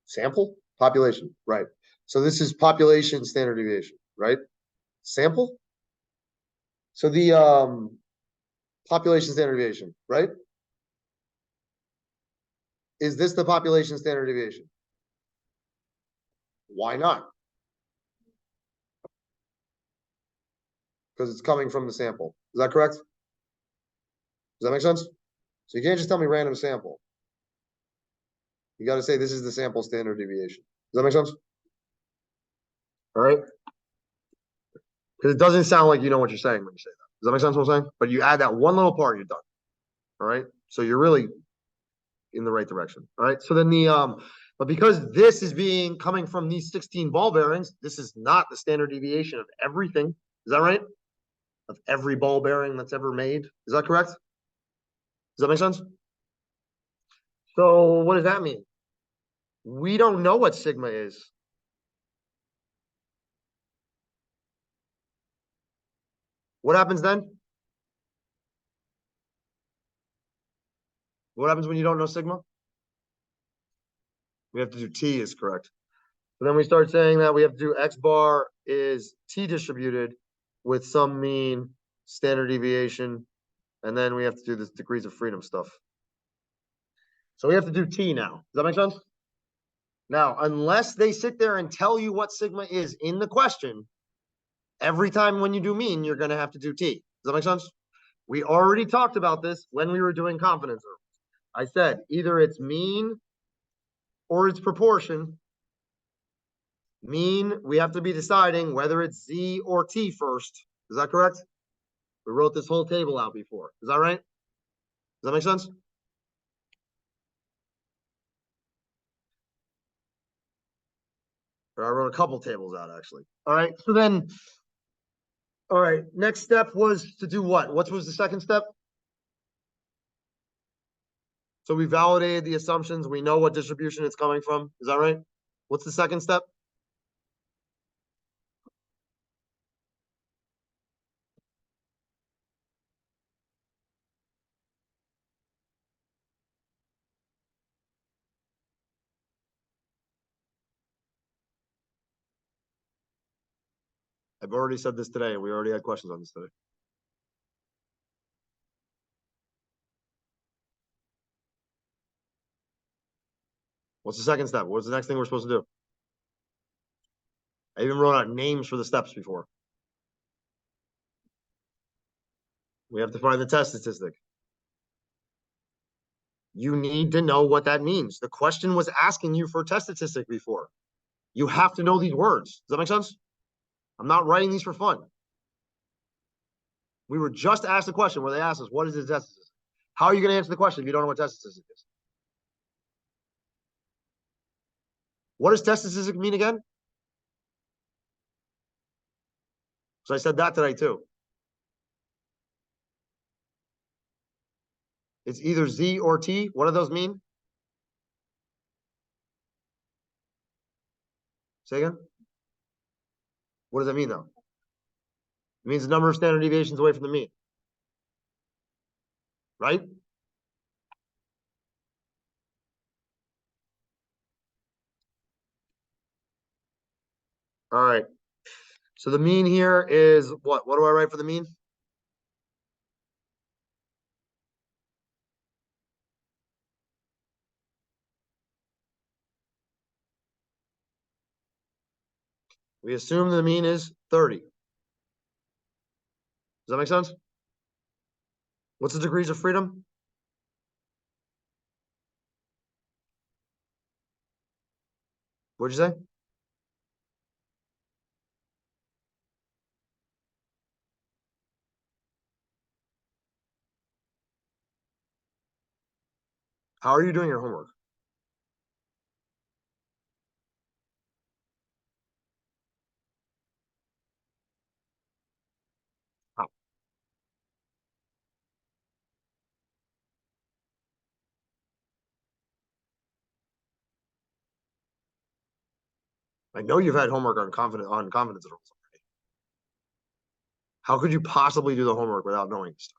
Sample? Population, right. So this is population standard deviation, right? Sample? So the population standard deviation, right? Is this the population standard deviation? Why not? Because it's coming from the sample. Is that correct? Does that make sense? So you can't just tell me random sample. You got to say this is the sample standard deviation. Does that make sense? All right. Because it doesn't sound like you know what you're saying when you say that. Does that make sense what I'm saying? But you add that one little part, you're done. All right. So you're really in the right direction. All right. So then but because this is coming from these 16 ball bearings, this is not the standard deviation of everything. Is that right? Of every ball bearing that's ever made. Is that correct? Does that make sense? So what does that mean? We don't know what sigma is. What happens then? What happens when you don't know sigma? We have to do t is correct. So then we start saying that we have to do x bar is t distributed with some mean standard deviation, and then we have to do this degrees of freedom stuff. So we have to do t now. Does that make sense? Now, unless they sit there and tell you what sigma is in the question, every time when you do mean, you're going to have to do t. Does that make sense? We already talked about this when we were doing confidence intervals. I said either it's mean or it's proportion. Mean, we have to be deciding whether it's z or t first. Is that correct? We wrote this whole table out before. Is that right? Does that make sense? Or I wrote a couple tables out actually. All right. So then, all right. Next step was to do what? What was the second step? So we validated the assumptions. We know what distribution it's coming from. Is that right? What's the second step? I've already said this today, and we already had questions on this today. What's the second step? What's the next thing we're supposed to do? I even wrote out names for the steps before. We have to find the test statistic. You need to know what that means. The question was asking you for a test statistic before. You have to know these words. Does that make sense? I'm not writing these for fun. We were just asked a question where they asked us, what is the test statistic? How are you going to answer the question if you don't know what test statistic is? What does test statistic mean again? So I said that today too. It's either Z or T. What do those mean? Say again? What does that mean though? It means the number of standard deviations away from the mean. Right? All right. So the mean here is what? What do I write for the mean? We assume the mean is 30. Does that make sense? What's the degrees of freedom? What'd you say? How are you doing your homework? How? I know you've had homework on confidence intervals already. How could you possibly do the homework without knowing this stuff?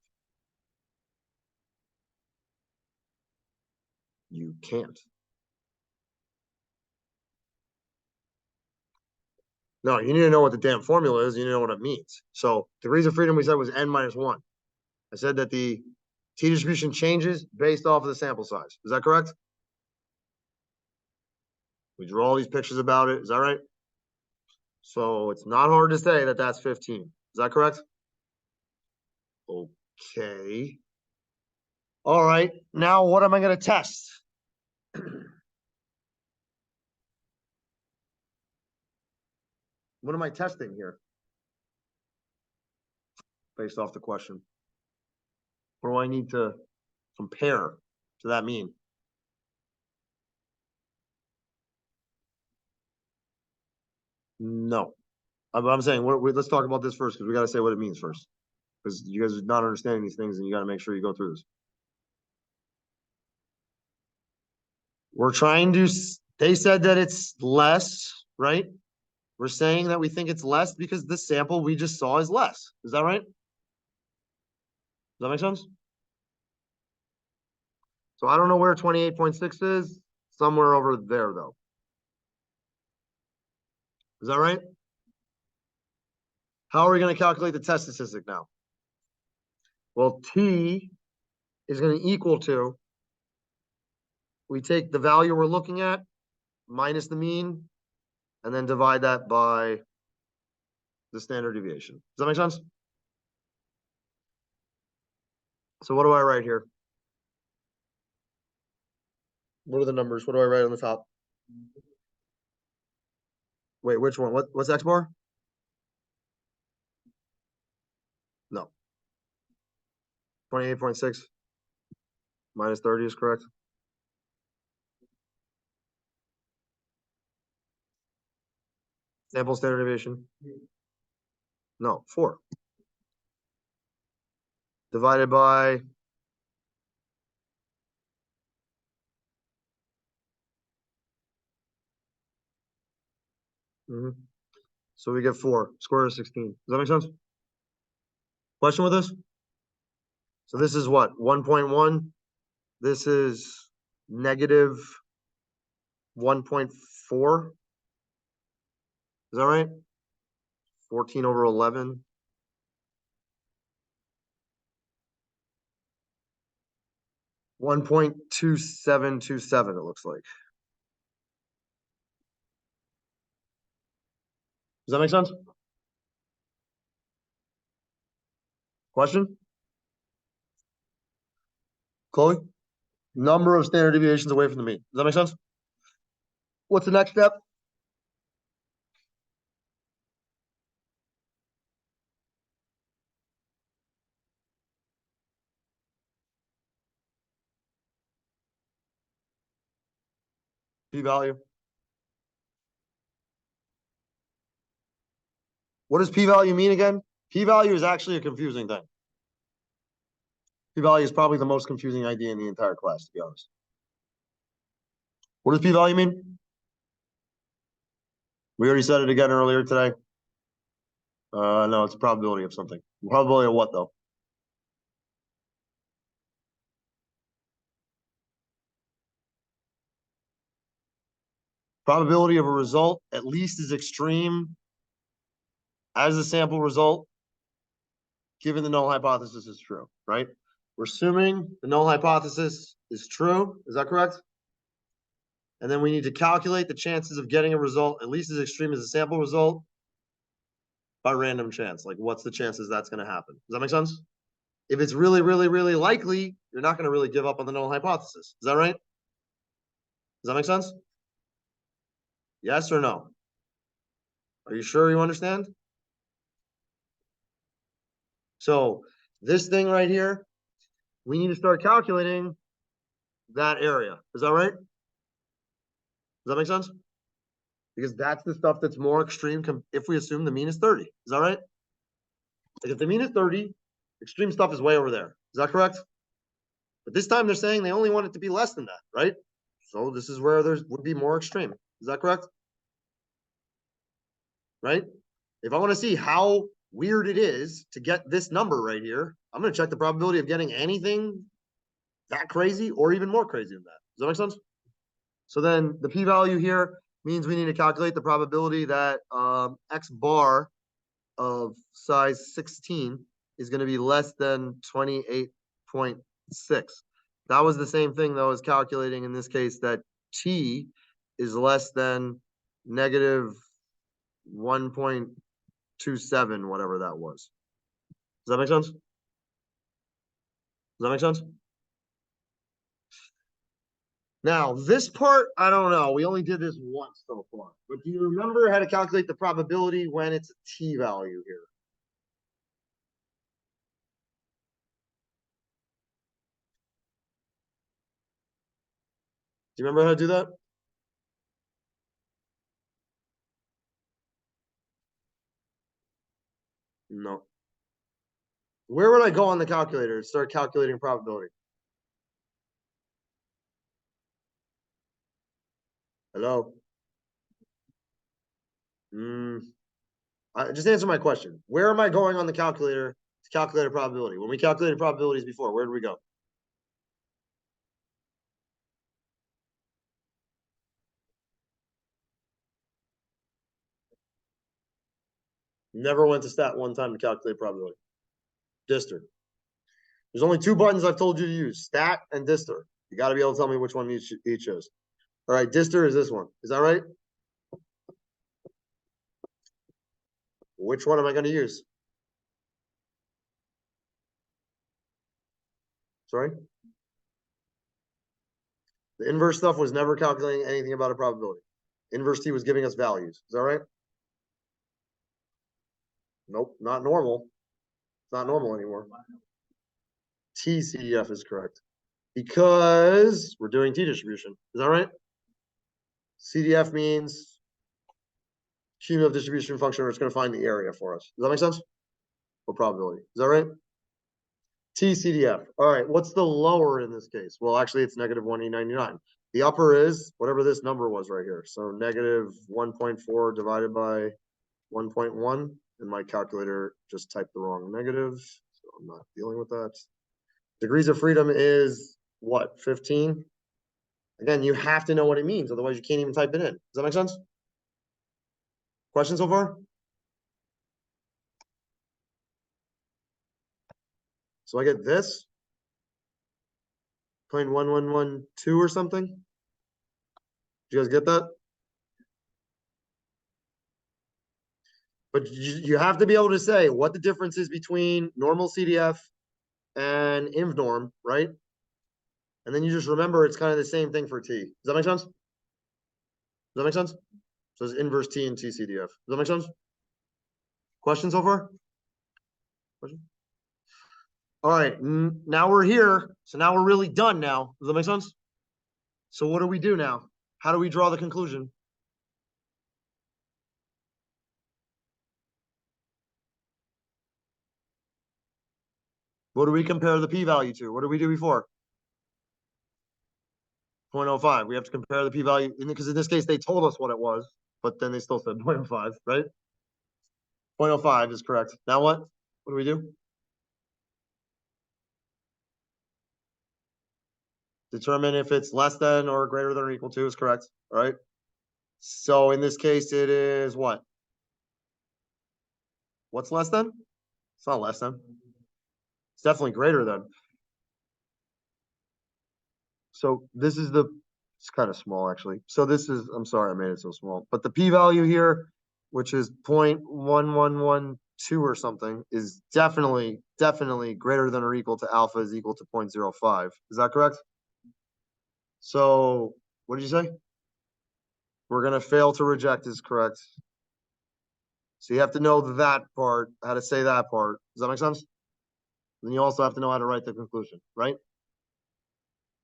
You can't. No, you need to know what the damn formula is. You need to know what it means. So degrees of freedom we said was n minus 1. I said that the t distribution changes based off of the sample size. Is that correct? We drew all these pictures about it. Is that right? So it's not hard to say that that's 15. Is that correct? Okay. All right. Now what am I going to test? What am I testing here? Based off the question. What do I need to compare to that mean? No. I'm saying, let's talk about this first because we got to say what it means first. Because you guys are not understanding these things and you got to make sure you go through this. We're trying to, they said that it's less, right? We're saying that we think it's less because the sample we just saw is less. Is that right? Does that make sense? So I don't know where 28.6 is, somewhere over there though. Is that right? How are we going to calculate the test statistic now? Well, T is going to equal to, we take the value we're looking at minus the mean, and then divide that by the standard deviation. Does that make sense? So what do I write here? What are the numbers? What do I write on the top? Wait, which one? What's X bar? No. 28.6 minus 30 is correct. Sample standard deviation? No, 4. Divided by so we get 4, square root of 16. Does that make sense? Question with this? So this is what? 1.1. This is negative 1.4. Is that right? 14 over 11. $1.2727, it looks like. Does that make sense? Question? Chloe? Number of standard deviations away from the mean. Does that make sense? What's the next step? P-value. What does p-value mean again? P-value is actually a confusing thing. P-value is probably the most confusing idea in the entire class, to be honest. What does p-value mean? We already said it again earlier today. No, it's a probability of something. Probability of what, though? Probability of a result at least as extreme as the sample result, given the null hypothesis is true, right? We're assuming the null hypothesis is true. Is that correct? And then we need to calculate the chances of getting a result at least as extreme as the sample result by random chance. Like, what's the chances that's going to happen? Does that make sense? If it's really, really, really likely, you're not going to really give up on the null hypothesis. Is that right? Does that make sense? Yes or no? Are you sure you understand? So this thing right here, we need to start calculating that area. Is that right? Does that make sense? Because that's the stuff that's more extreme if we assume the mean is 30. Is that right? Like if the mean is 30, extreme stuff is way over there. Is that correct? But this time they're saying they only want it to be less than that, right? So this is where there would be more extreme. Is that correct? Right? If I want to see how weird it is to get this number right here, I'm going to check the probability of getting anything that crazy or even more crazy than that. Does that make sense? So then the p-value here means we need to calculate the probability that X bar of size 16 is going to be less than 28.6. That was the same thing though as calculating in this case that T is less than negative 1.27, whatever that was. Does that make sense? Does that make sense? Now, this part, I don't know. We only did this once so far. But do you remember how to calculate the probability when it's a t-value here? Do you remember how to do that? No. Where would I go on the calculator to start calculating probability? Hello? Just answer my question. Where am I going on the calculator to calculate a probability? When we calculated probabilities before, where did we go? Never went to stat one time to calculate probability. Dister. There's only two buttons I've told you to use, stat and dister. You got to be able to tell me which one each is. All right, dister is this one. Is that right? Which one am I going to use? Sorry? The inverse stuff was never calculating anything about a probability. Inverse T was giving us values. Is that right? Nope, not normal. It's not normal anymore. TCDF is correct. Because we're doing T distribution. Is that right? CDF means cumulative distribution function, or it's going to find the area for us. Does that make sense? Or probability. Is that right? TCDF. All right. What's the lower in this case? Well, actually, it's negative 1e99. The upper is whatever this number was right here. So negative 1.4 divided by 1.1. And my calculator just typed the wrong negative. So I'm not dealing with that. Degrees of freedom is what? 15? Again, you have to know what it means. Otherwise, you can't even type it in. Does that make sense? Questions so far? So I get this. 0.1112 or something. Did you guys get that? But you have to be able to say what the difference is between normal CDF and InvNorm, right? And then you just remember it's kind of the same thing for T. Does that make sense? Does that make sense? So it's inverse T and TCDF. Does that make sense? Questions so far? Question? All right, now we're here. So now we're really done now. Does that make sense? So what do we do now? How do we draw the conclusion? What do we compare the p-value to? What did we do before? 0.05. We have to compare the p-value because in this case they told us what it was, but then they still said 0.05, right? 0.05 is correct. Now what? What do we do? Determine if it's less than or greater than or equal to is correct. All right. So in this case, it is what? What's less than? It's not less than. It's definitely greater than. So this is it's kind of small actually. So this is, I'm sorry I made it so small, but the p-value here, which is 0.1112 or something, is definitely greater than or equal to alpha is equal to 0.05. Is that correct? So what did you say? We're going to fail to reject is correct. So you have to know that part, how to say that part. Does that make sense? Then you also have to know how to write the conclusion, right?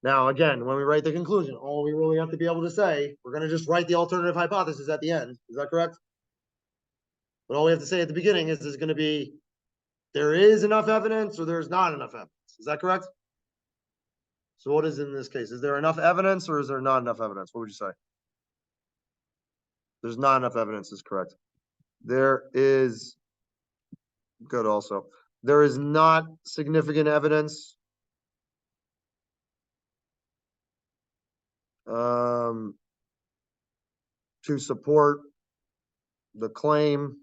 Now, again, when we write the conclusion, all we really have to be able to say, we're going to just write the alternative hypothesis at the end. Is that correct? But all we have to say at the beginning is there's going to be, there is enough evidence or there's not enough evidence. Is that correct? So what is in this case? Is there enough evidence or is there not enough evidence? What would you say? There's not enough evidence is correct. There is, good also. There is not significant evidence to support the claim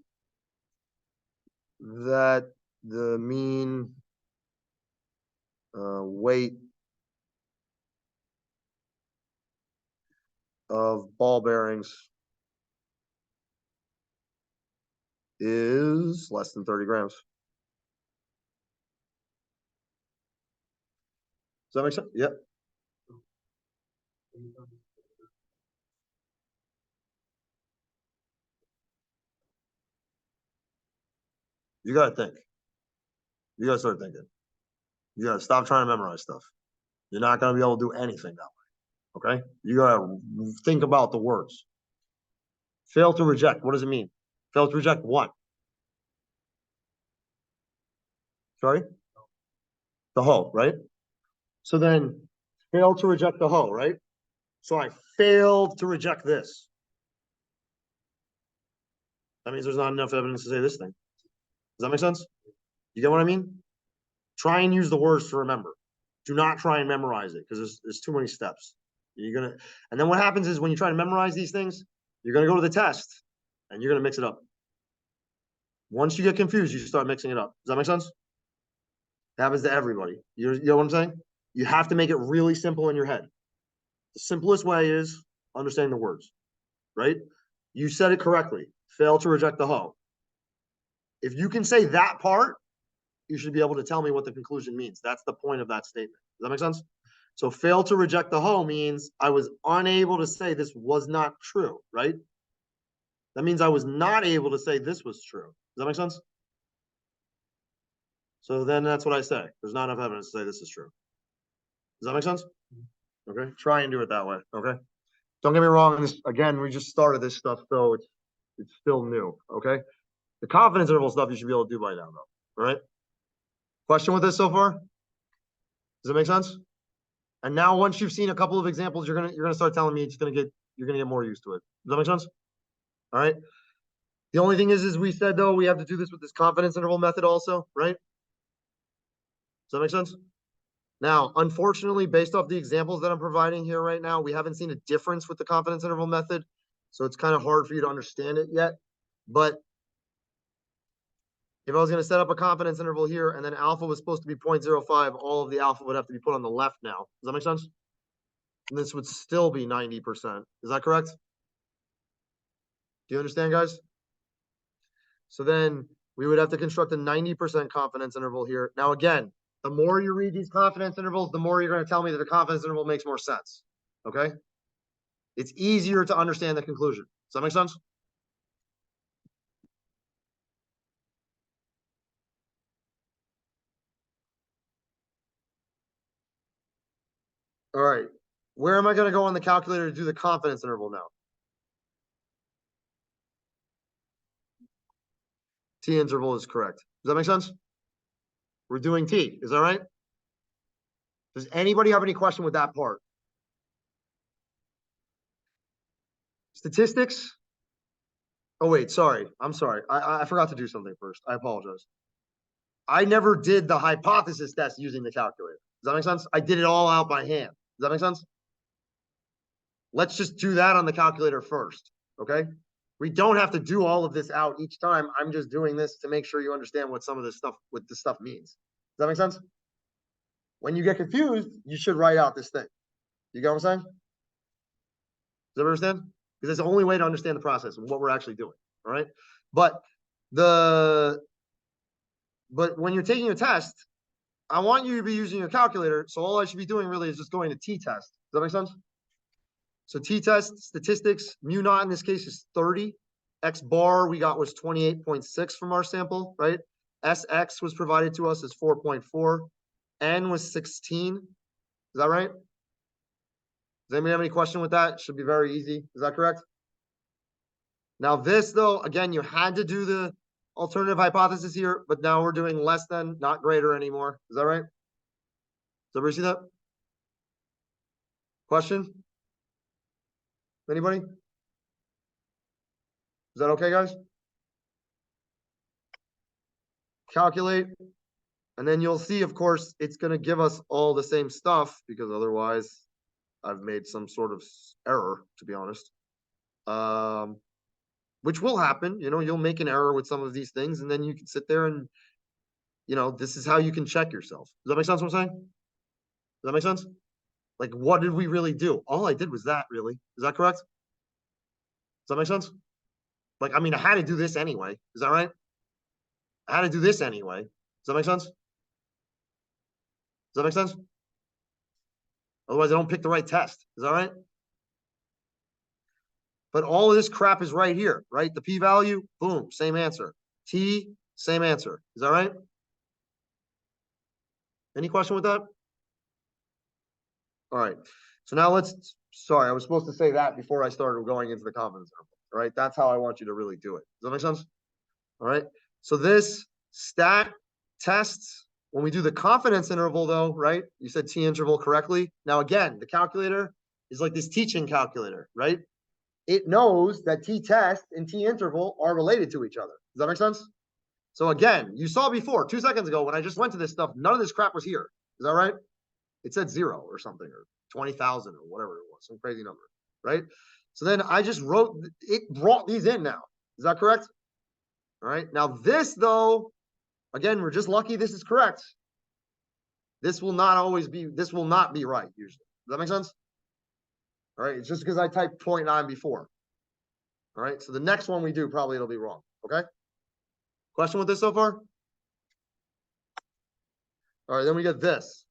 that the mean weight of ball bearings is less than 30 grams. Does that make sense? Yep. You gotta think. You gotta start thinking. You gotta stop trying to memorize stuff. You're not gonna be able to do anything that way. Okay? You gotta think about the words. Fail to reject. What does it mean? Fail to reject what? Sorry? The whole, right? So then fail to reject the whole, right? So I failed to reject this. That means there's not enough evidence to say this thing. Does that make sense? You get what I mean? Try and use the words to remember. Do not try and memorize it because there's too many steps. And then what happens is when you try to memorize these things, you're gonna go to the test and you're gonna mix it up. Once you get confused, you start mixing it up. Does that make sense? It happens to everybody. You know what I'm saying? You have to make it really simple in your head. The simplest way is understanding the words, right? You said it correctly. Fail to reject the hoe. If you can say that part, you should be able to tell me what the conclusion means. That's the point of that statement. Does that make sense? So fail to reject the hoe means I was unable to say this was not true, right? That means I was not able to say this was true. Does that make sense? So then that's what I say. There's not enough evidence to say this is true. Does that make sense? Okay. Try and do it that way. Okay. Don't get me wrong. This again, we just started this stuff, so it's still new. Okay. The confidence interval stuff you should be able to do by now, though. All right. Question with this so far? Does it make sense? And now once you've seen a couple of examples, you're gonna start telling me you're gonna get more used to it. Does that make sense? All right. The only thing is we said though we have to do this with this confidence interval method also, right? Does that make sense? Now, unfortunately, based off the examples that I'm providing here right now, we haven't seen a difference with the confidence interval method. So it's kind of hard for you to understand it yet. But if I was going to set up a confidence interval here and then alpha was supposed to be 0.05, all of the alpha would have to be put on the left now. Does that make sense? And this would still be 90%. Is that correct? Do you understand, guys? So then we would have to construct a 90% confidence interval here. Now, again, the more you read these confidence intervals, the more you're going to tell me that the confidence interval makes more sense. Okay? It's easier to understand the conclusion. Does that make sense? All right. Where am I going to go on the calculator to do the confidence interval now? T interval is correct. Does that make sense? We're doing T. Is that right? Does anybody have any question with that part? Statistics? Oh, wait, sorry. I'm sorry. I forgot to do something first. I apologize. I never did the hypothesis test using the calculator. Does that make sense? I did it all out by hand. Does that make sense? Let's just do that on the calculator first, okay? We don't have to do all of this out each time. I'm just doing this to make sure you understand what some of this stuff means. Does that make sense? When you get confused, you should write out this thing. You get what I'm saying? Does everyone understand? Because it's the only way to understand the process and what we're actually doing. All right. But when you're taking a test, I want you to be using your calculator. So all I should be doing really is just going to t-test. Does that make sense? So t-test statistics, mu naught in this case is 30. X bar we got was 28.6 from our sample, right? SX was provided to us as 4.4. N was 16. Is that right? Does anybody have any question with that? It should be very easy. Is that correct? Now this though, again, you had to do the alternative hypothesis here, but now we're doing less than, not greater anymore. Is that right? Does everybody see that? Question? Anybody? Is that okay, guys? Calculate. And then you'll see, of course, it's going to give us all the same stuff because otherwise I've made some sort of error, to be honest. Which will happen. You know, you'll make an error with some of these things, and then you can sit there and, you know, this is how you can check yourself. Does that make sense what I'm saying? Does that make sense? Like, what did we really do? All I did was that, really. Is that correct? Does that make sense? Like, I mean, I had to do this anyway. Is that right? I had to do this anyway. Does that make sense? Does that make sense? Otherwise, I don't pick the right test. Is that right? But all of this crap is right here, right? The p-value, boom, same answer. T, same answer. Is that right? Any question with that? All right. So now sorry, I was supposed to say that before I started going into the confidence interval. All right. That's how I want you to really do it. Does that make sense? All right. So this stat tests, when we do the confidence interval though, right? You said T interval correctly. Now again, the calculator is like this teaching calculator, right? It knows that t-test and t-interval are related to each other. Does that make sense? So again, you saw before, 2 seconds ago, when I just went to this stuff, none of this crap was here. Is that right? It said 0 or something, or 20,000 or whatever it was, some crazy number, right? So then I just wrote, it brought these in now. Is that correct? All right. Now this though, again, we're just lucky this is correct. This will not be right usually. Does that make sense? All right. It's just because I typed 0.9 before. All right. So the next one we do, probably it'll be wrong. Okay. Question with this so far? All right. Then we get this.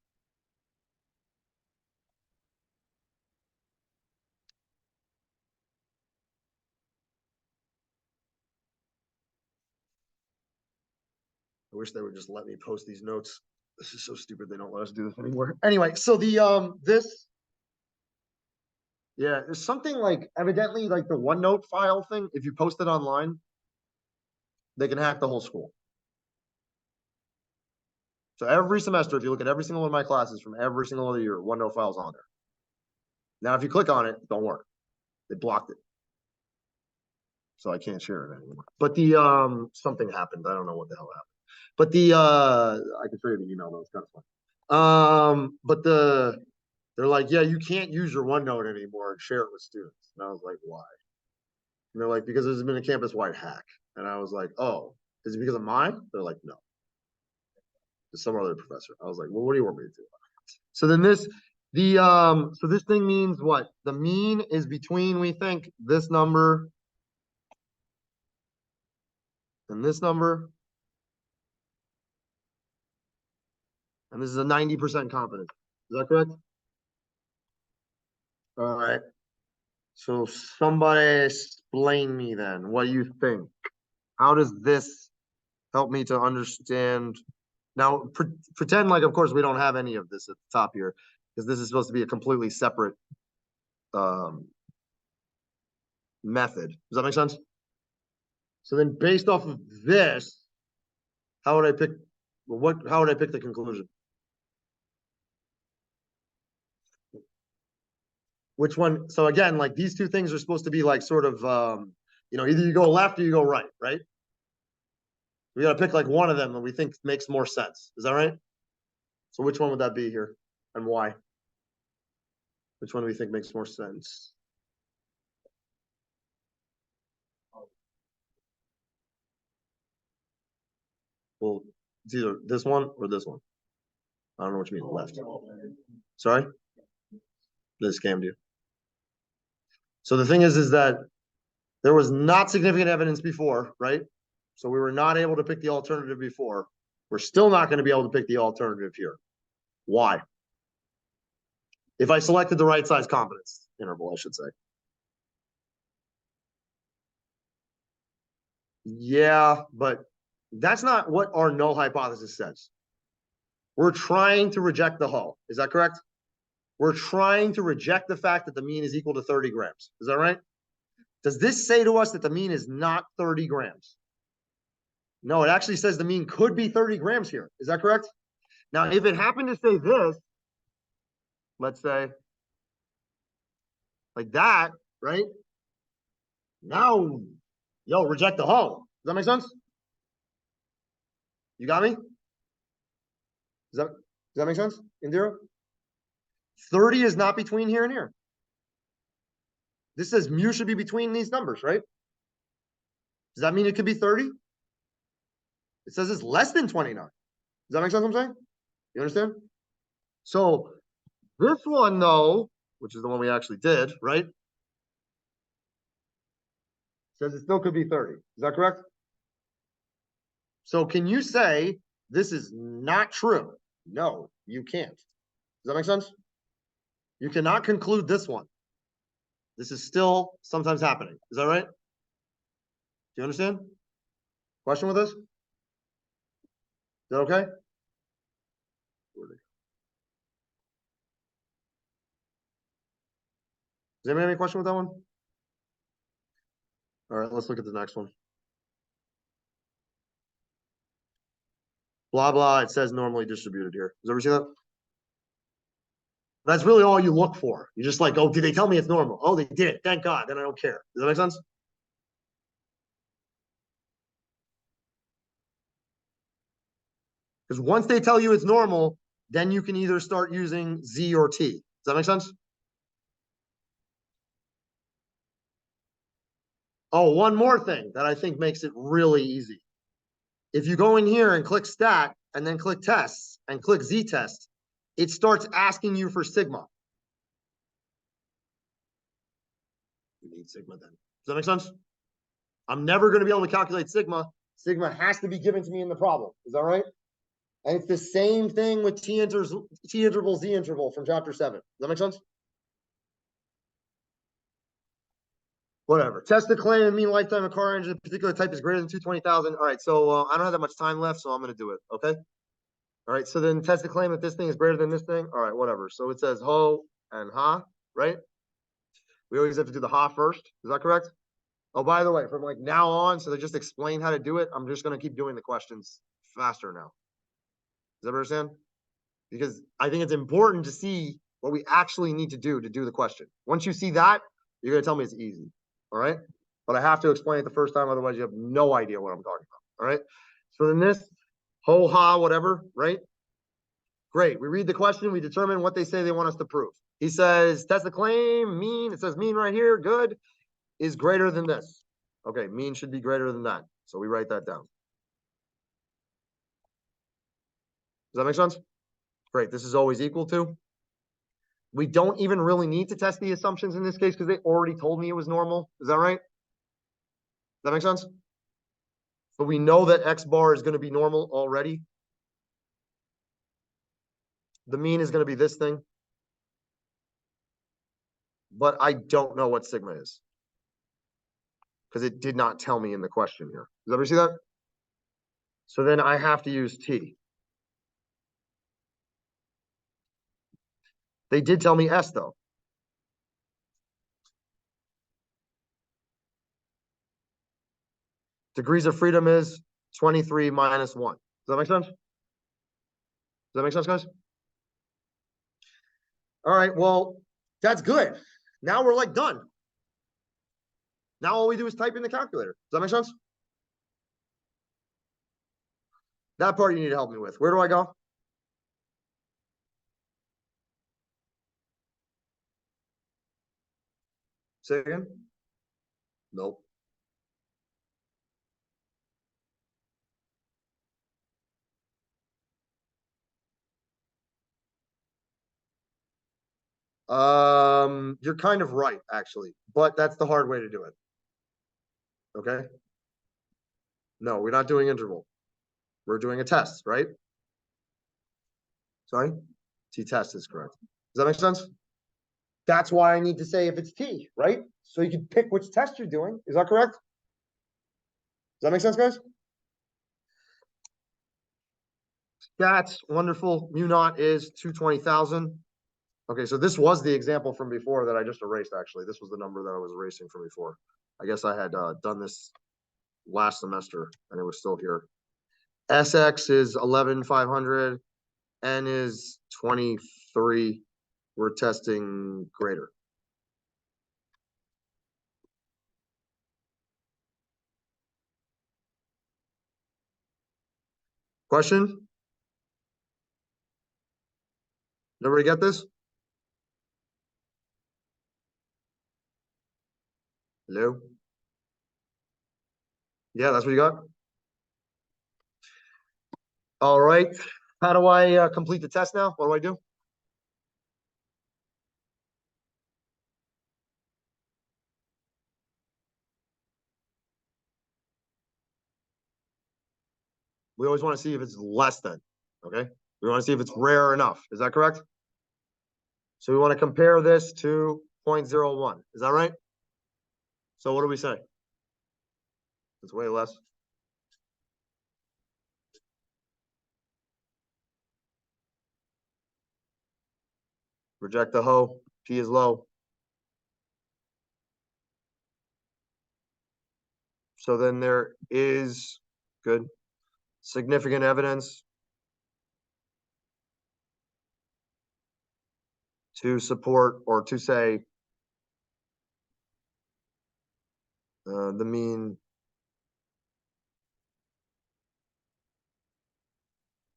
I wish they would just let me post these notes. This is so stupid. They don't let us do this anymore. Anyway, so the yeah, there's something like evidently like the OneNote file thing. If you post it online, they can hack the whole school. So every semester, if you look at every single one of my classes from every single other year, OneNote file's on there. Now, if you click on it, don't work. They blocked it. So I can't share it anymore. But the something happened. I don't know what the hell happened. But the I can show you the email though, it's kind of fun. But they're like, yeah, you can't use your OneNote anymore and share it with students. And I was like, why? And they're like, because there's been a campus-wide hack. And I was like, oh, is it because of mine? They're like, no. It's some other professor. I was like, well, what do you want me to do? So then so this thing means what? The mean is between, we think, this number and this number. And this is a 90% confidence. Is that correct? All right. So somebody explain me then what you think. How does this help me to understand? Now, pretend like, of course, we don't have any of this at the top here, because this is supposed to be a completely separate method. Does that make sense? So then based off of this, how would I pick the conclusion? Which one? So again, like these two things are supposed to be like sort of either you go left or you go right, right? We got to pick like one of them that we think makes more sense. Is that right? So which one would that be here and why? Which one do we think makes more sense? Well, it's either this one or this one. I don't know what you mean left. Sorry? They scammed you. So the thing is that there was not significant evidence before, right? So we were not able to pick the alternative before. We're still not going to be able to pick the alternative here. Why? If I selected the right size confidence interval, I should say. Yeah, but that's not what our null hypothesis says. We're trying to reject the hull. Is that correct? We're trying to reject the fact that the mean is equal to 30 grams. Is that right? Does this say to us that the mean is not 30 grams? No, it actually says the mean could be 30 grams here. Is that correct? Now, if it happened to say this, let's say like that, right? Now, reject the hull. Does that make sense? You got me? Does that make sense, Indira? 30 is not between here and here. This says mu should be between these numbers, right? Does that mean it could be 30? It says it's less than 29. Does that make sense what I'm saying? You understand? So this one, though, which is the one we actually did, right? Says it still could be 30. Is that correct? So can you say this is not true? No, you can't. Does that make sense? You cannot conclude this one. This is still sometimes happening. Is that right? Do you understand? Question with this? Is that okay? Does anybody have any question with that one? All right, let's look at the next one. Blah, blah, it says normally distributed here. Does everybody see that? That's really all you look for. You're just like, oh, did they tell me it's normal? Oh, they did. Thank God. Then I don't care. Does that make sense? Because once they tell you it's normal, then you can either start using Z or T. Does that make sense? Oh, one more thing that I think makes it really easy. If you go in here and click stat and then click tests and click z-test, it starts asking you for sigma. You need sigma then. Does that make sense? I'm never going to be able to calculate sigma. Sigma has to be given to me in the problem. Is that right? And it's the same thing with T interval, Z interval from chapter 7. Does that make sense? Whatever. Test the claim and mean lifetime of car engine of a particular type is greater than 220,000. All right, so I don't have that much time left, so I'm going to do it. Okay. All right, so then test the claim that this thing is greater than this thing. All right, whatever. So it says ho and ha, right? We always have to do the ha first. Is that correct? Oh, by the way, from like now on, so they just explain how to do it. I'm just going to keep doing the questions faster now. Does everybody understand? Because I think it's important to see what we actually need to do the question. Once you see that, you're going to tell me it's easy. All right. But I have to explain it the first time. Otherwise, you have no idea what I'm talking about. All right. So then this ho ha, whatever, right? Great. We read the question. We determine what they say they want us to prove. He says, test the claim, mean. It says mean right here. Good. Is greater than this. Okay. Mean should be greater than that. So we write that down. Does that make sense? Great. This is always equal to. We don't even really need to test the assumptions in this case because they already told me it was normal. Is that right? Does that make sense? But we know that X bar is going to be normal already. The mean is going to be this thing. But I don't know what sigma is because it did not tell me in the question here. Does everybody see that? So then I have to use T. They did tell me S though. Degrees of freedom is 23 minus 1. Does that make sense? Does that make sense, guys? All right, well, that's good. Now we're like done. Now all we do is type in the calculator. Does that make sense? That part you need to help me with. Where do I go? Say again? Nope. You're kind of right, actually, but that's the hard way to do it. Okay. No, we're not doing interval. We're doing a test, right? Sorry? T-test is correct. Does that make sense? That's why I need to say if it's T, right? So you can pick which test you're doing. Is that correct? Does that make sense, guys? That's wonderful. Mu naught is 220,000. Okay, so this was the example from before that I just erased, actually. This was the number that I was erasing from before. I guess I had done this last semester and it was still here. SX is 11,500. N is 23. We're testing greater. Question? Nobody get this? Hello? Yeah, that's what you got? All right. How do I complete the test now? What do I do? We always want to see if it's less than, okay? We want to see if it's rare enough. Is that correct? So we want to compare this to 0.01. Is that right? So what do we say? It's way less. Reject the ho. P is low. So then there is good significant evidence to support or to say the mean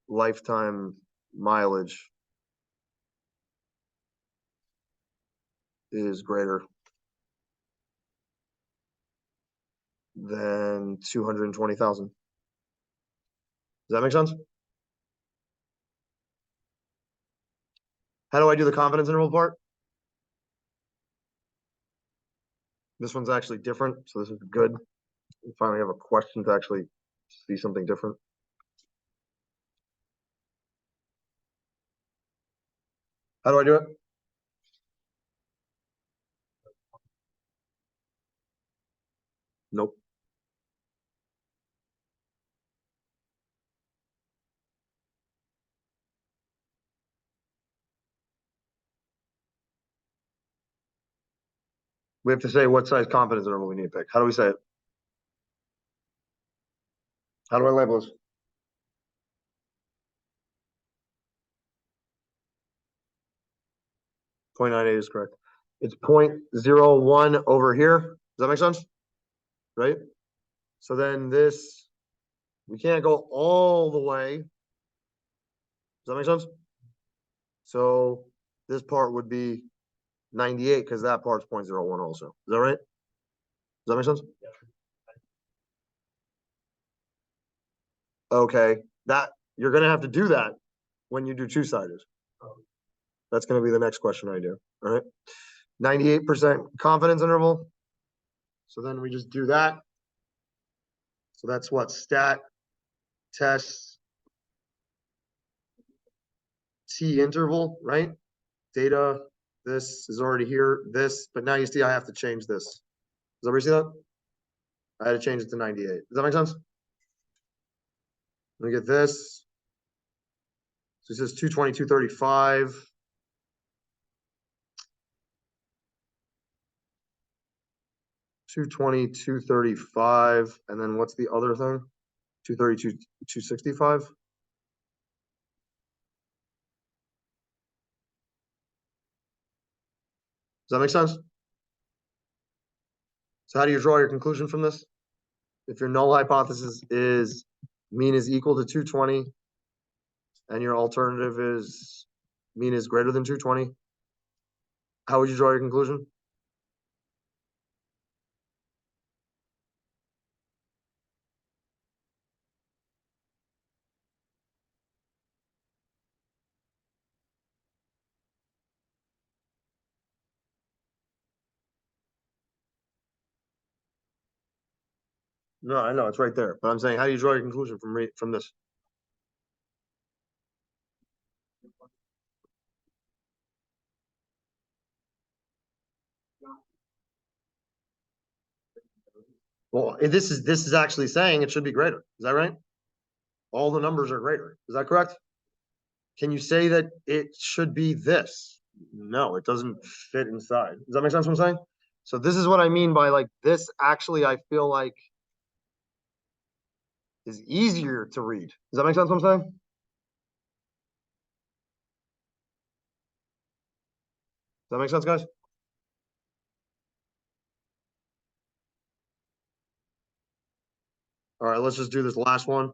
lifetime mileage is greater than 220,000. Does that make sense? How do I do the confidence interval part? This one's actually different, so this is good. We finally have a question to actually see something different. How do I do it? Nope. We have to say what size confidence interval we need to pick. How do we say it? How do I label this? .98 is correct. It's 0.01 over here. Does that make sense? Right? So then this, we can't go all the way. Does that make sense? So this part would be 98 because that part's 0.01 also. Is that right? Does that make sense? Okay, that you're gonna have to do that when you do two-sided. That's gonna be the next question I do. All right. 98% confidence interval. So then we just do that. So that's what stat test T interval, right? Data, this is already here, this, but now you see I have to change this. Does everybody see that? I had to change it to 98. Does that make sense? Let me get this. So it says 220, 235. $220, $235, and then what's the other thing? 232, $265. Does that make sense? So how do you draw your conclusion from this? If your null hypothesis is mean is equal to 220, and your alternative is mean is greater than 220, how would you draw your conclusion? No, I know it's right there, but I'm saying, how do you draw your conclusion from this? Well, this is actually saying it should be greater. Is that right? All the numbers are greater. Is that correct? Can you say that it should be this? No, it doesn't fit inside. Does that make sense what I'm saying? So this is what I mean by like this actually I feel like is easier to read. Does that make sense what I'm saying? Does that make sense, guys? All right, let's just do this last one.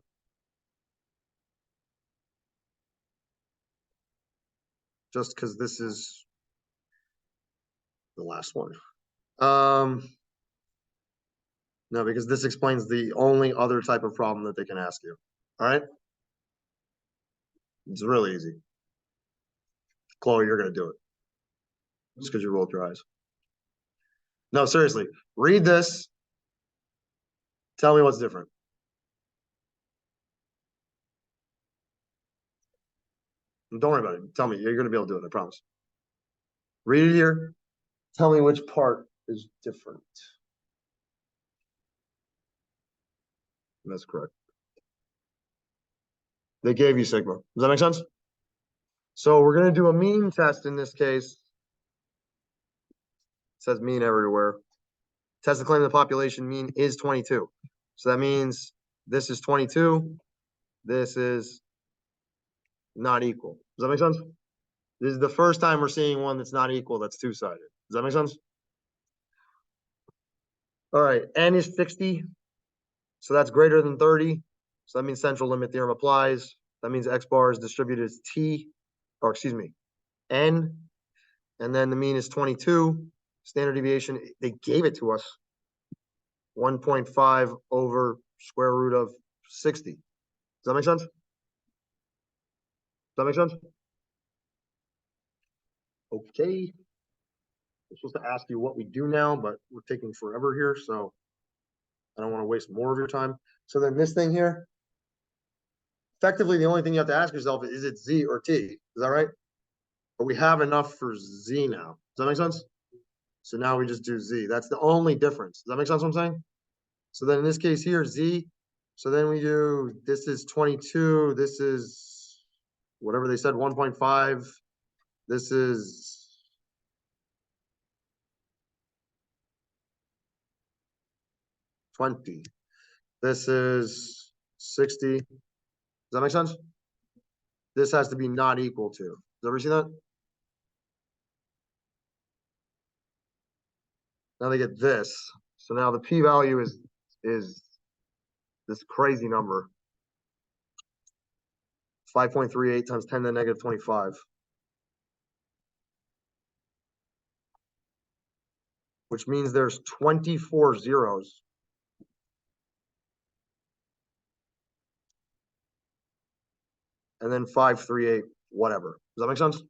Just because this is the last one. No, because this explains the only other type of problem that they can ask you. All right? It's really easy. Chloe, you're going to do it. Just because you rolled your eyes. No, seriously. Read this. Tell me what's different. Don't worry about it. Tell me. You're going to be able to do it. I promise. Read it here. Tell me which part is different. And that's correct. They gave you sigma. Does that make sense? So we're going to do a mean test in this case. It says mean everywhere. Test the claim of the population mean is 22. So that means this is 22. This is not equal. Does that make sense? This is the first time we're seeing one that's not equal, that's two-sided. Does that make sense? All right, n is 60. So that's greater than 30. So that means central limit theorem applies. That means x bar is distributed as t, or excuse me, n. And then the mean is 22. Standard deviation, they gave it to us. 1.5 over square root of 60. Does that make sense? Does that make sense? Okay. I'm supposed to ask you what we do now, but we're taking forever here, so I don't want to waste more of your time. So then this thing here, effectively, the only thing you have to ask yourself is it Z or T? Is that right? But we have enough for Z now. Does that make sense? So now we just do Z. That's the only difference. Does that make sense what I'm saying? So then in this case here, Z. So then we do, this is 22. This is whatever they said, 1.5. This is 20. This is 60. Does that make sense? This has to be not equal to. Does everybody see that? Now they get this. So now the p-value is this crazy number. 5.38 times 10 to the negative 25. Which means there's 24 zeros. And then 538, whatever. Does that make sense?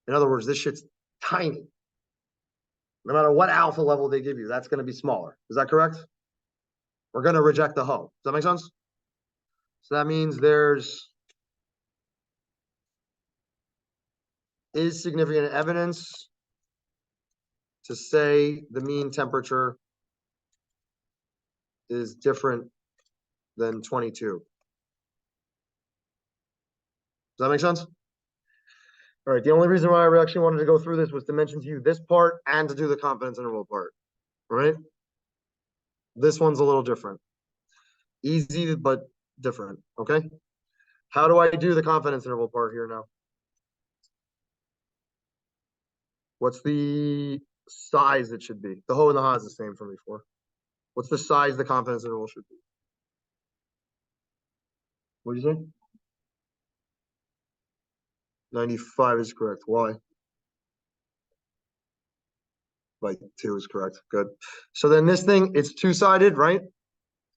In other words, this shit's tiny. No matter what alpha level they give you, that's going to be smaller. Is that correct? We're going to reject the hoe. Does that make sense? So that means there's is significant evidence to say the mean temperature is different than 22. Does that make sense? All right. The only reason why I actually wanted to go through this was to mention to you this part and to do the confidence interval part. All right. This one's a little different. Easy, but different. Okay. How do I do the confidence interval part here now? What's the size it should be? The hoe and the ha is the same from before. What's the size the confidence interval should be? What do you say? 95 is correct. Why? By 2 is correct. Good. So then this thing, it's two-sided, right?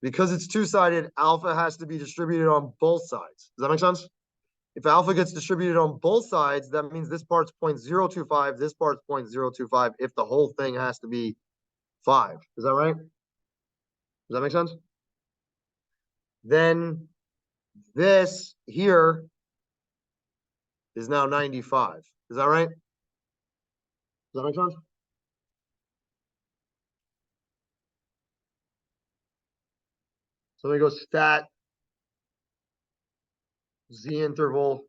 Because it's two-sided, alpha has to be distributed on both sides. Does that make sense? If alpha gets distributed on both sides, that means this part's 0.025, this part's 0.025, if the whole thing has to be 5. Is that right? Does that make sense? Then this here is now 95. Is that right? Does that make sense? So let me go stat Z interval.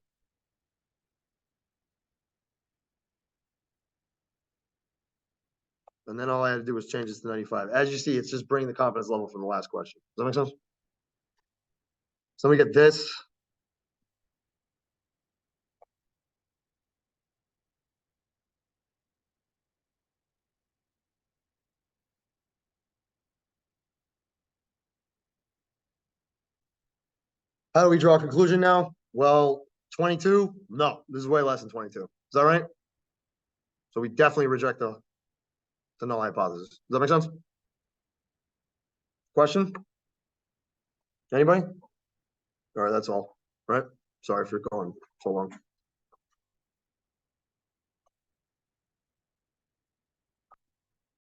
And then all I had to do was change this to 95. As you see, it's just bringing the confidence level from the last question. Does that make sense? So we get this. How do we draw a conclusion now? Well, 22? No, this is way less than 22. Is that right? So we definitely reject the null hypothesis. Does that make sense? Question? Anybody? All right, that's all. All right. Sorry for going so long.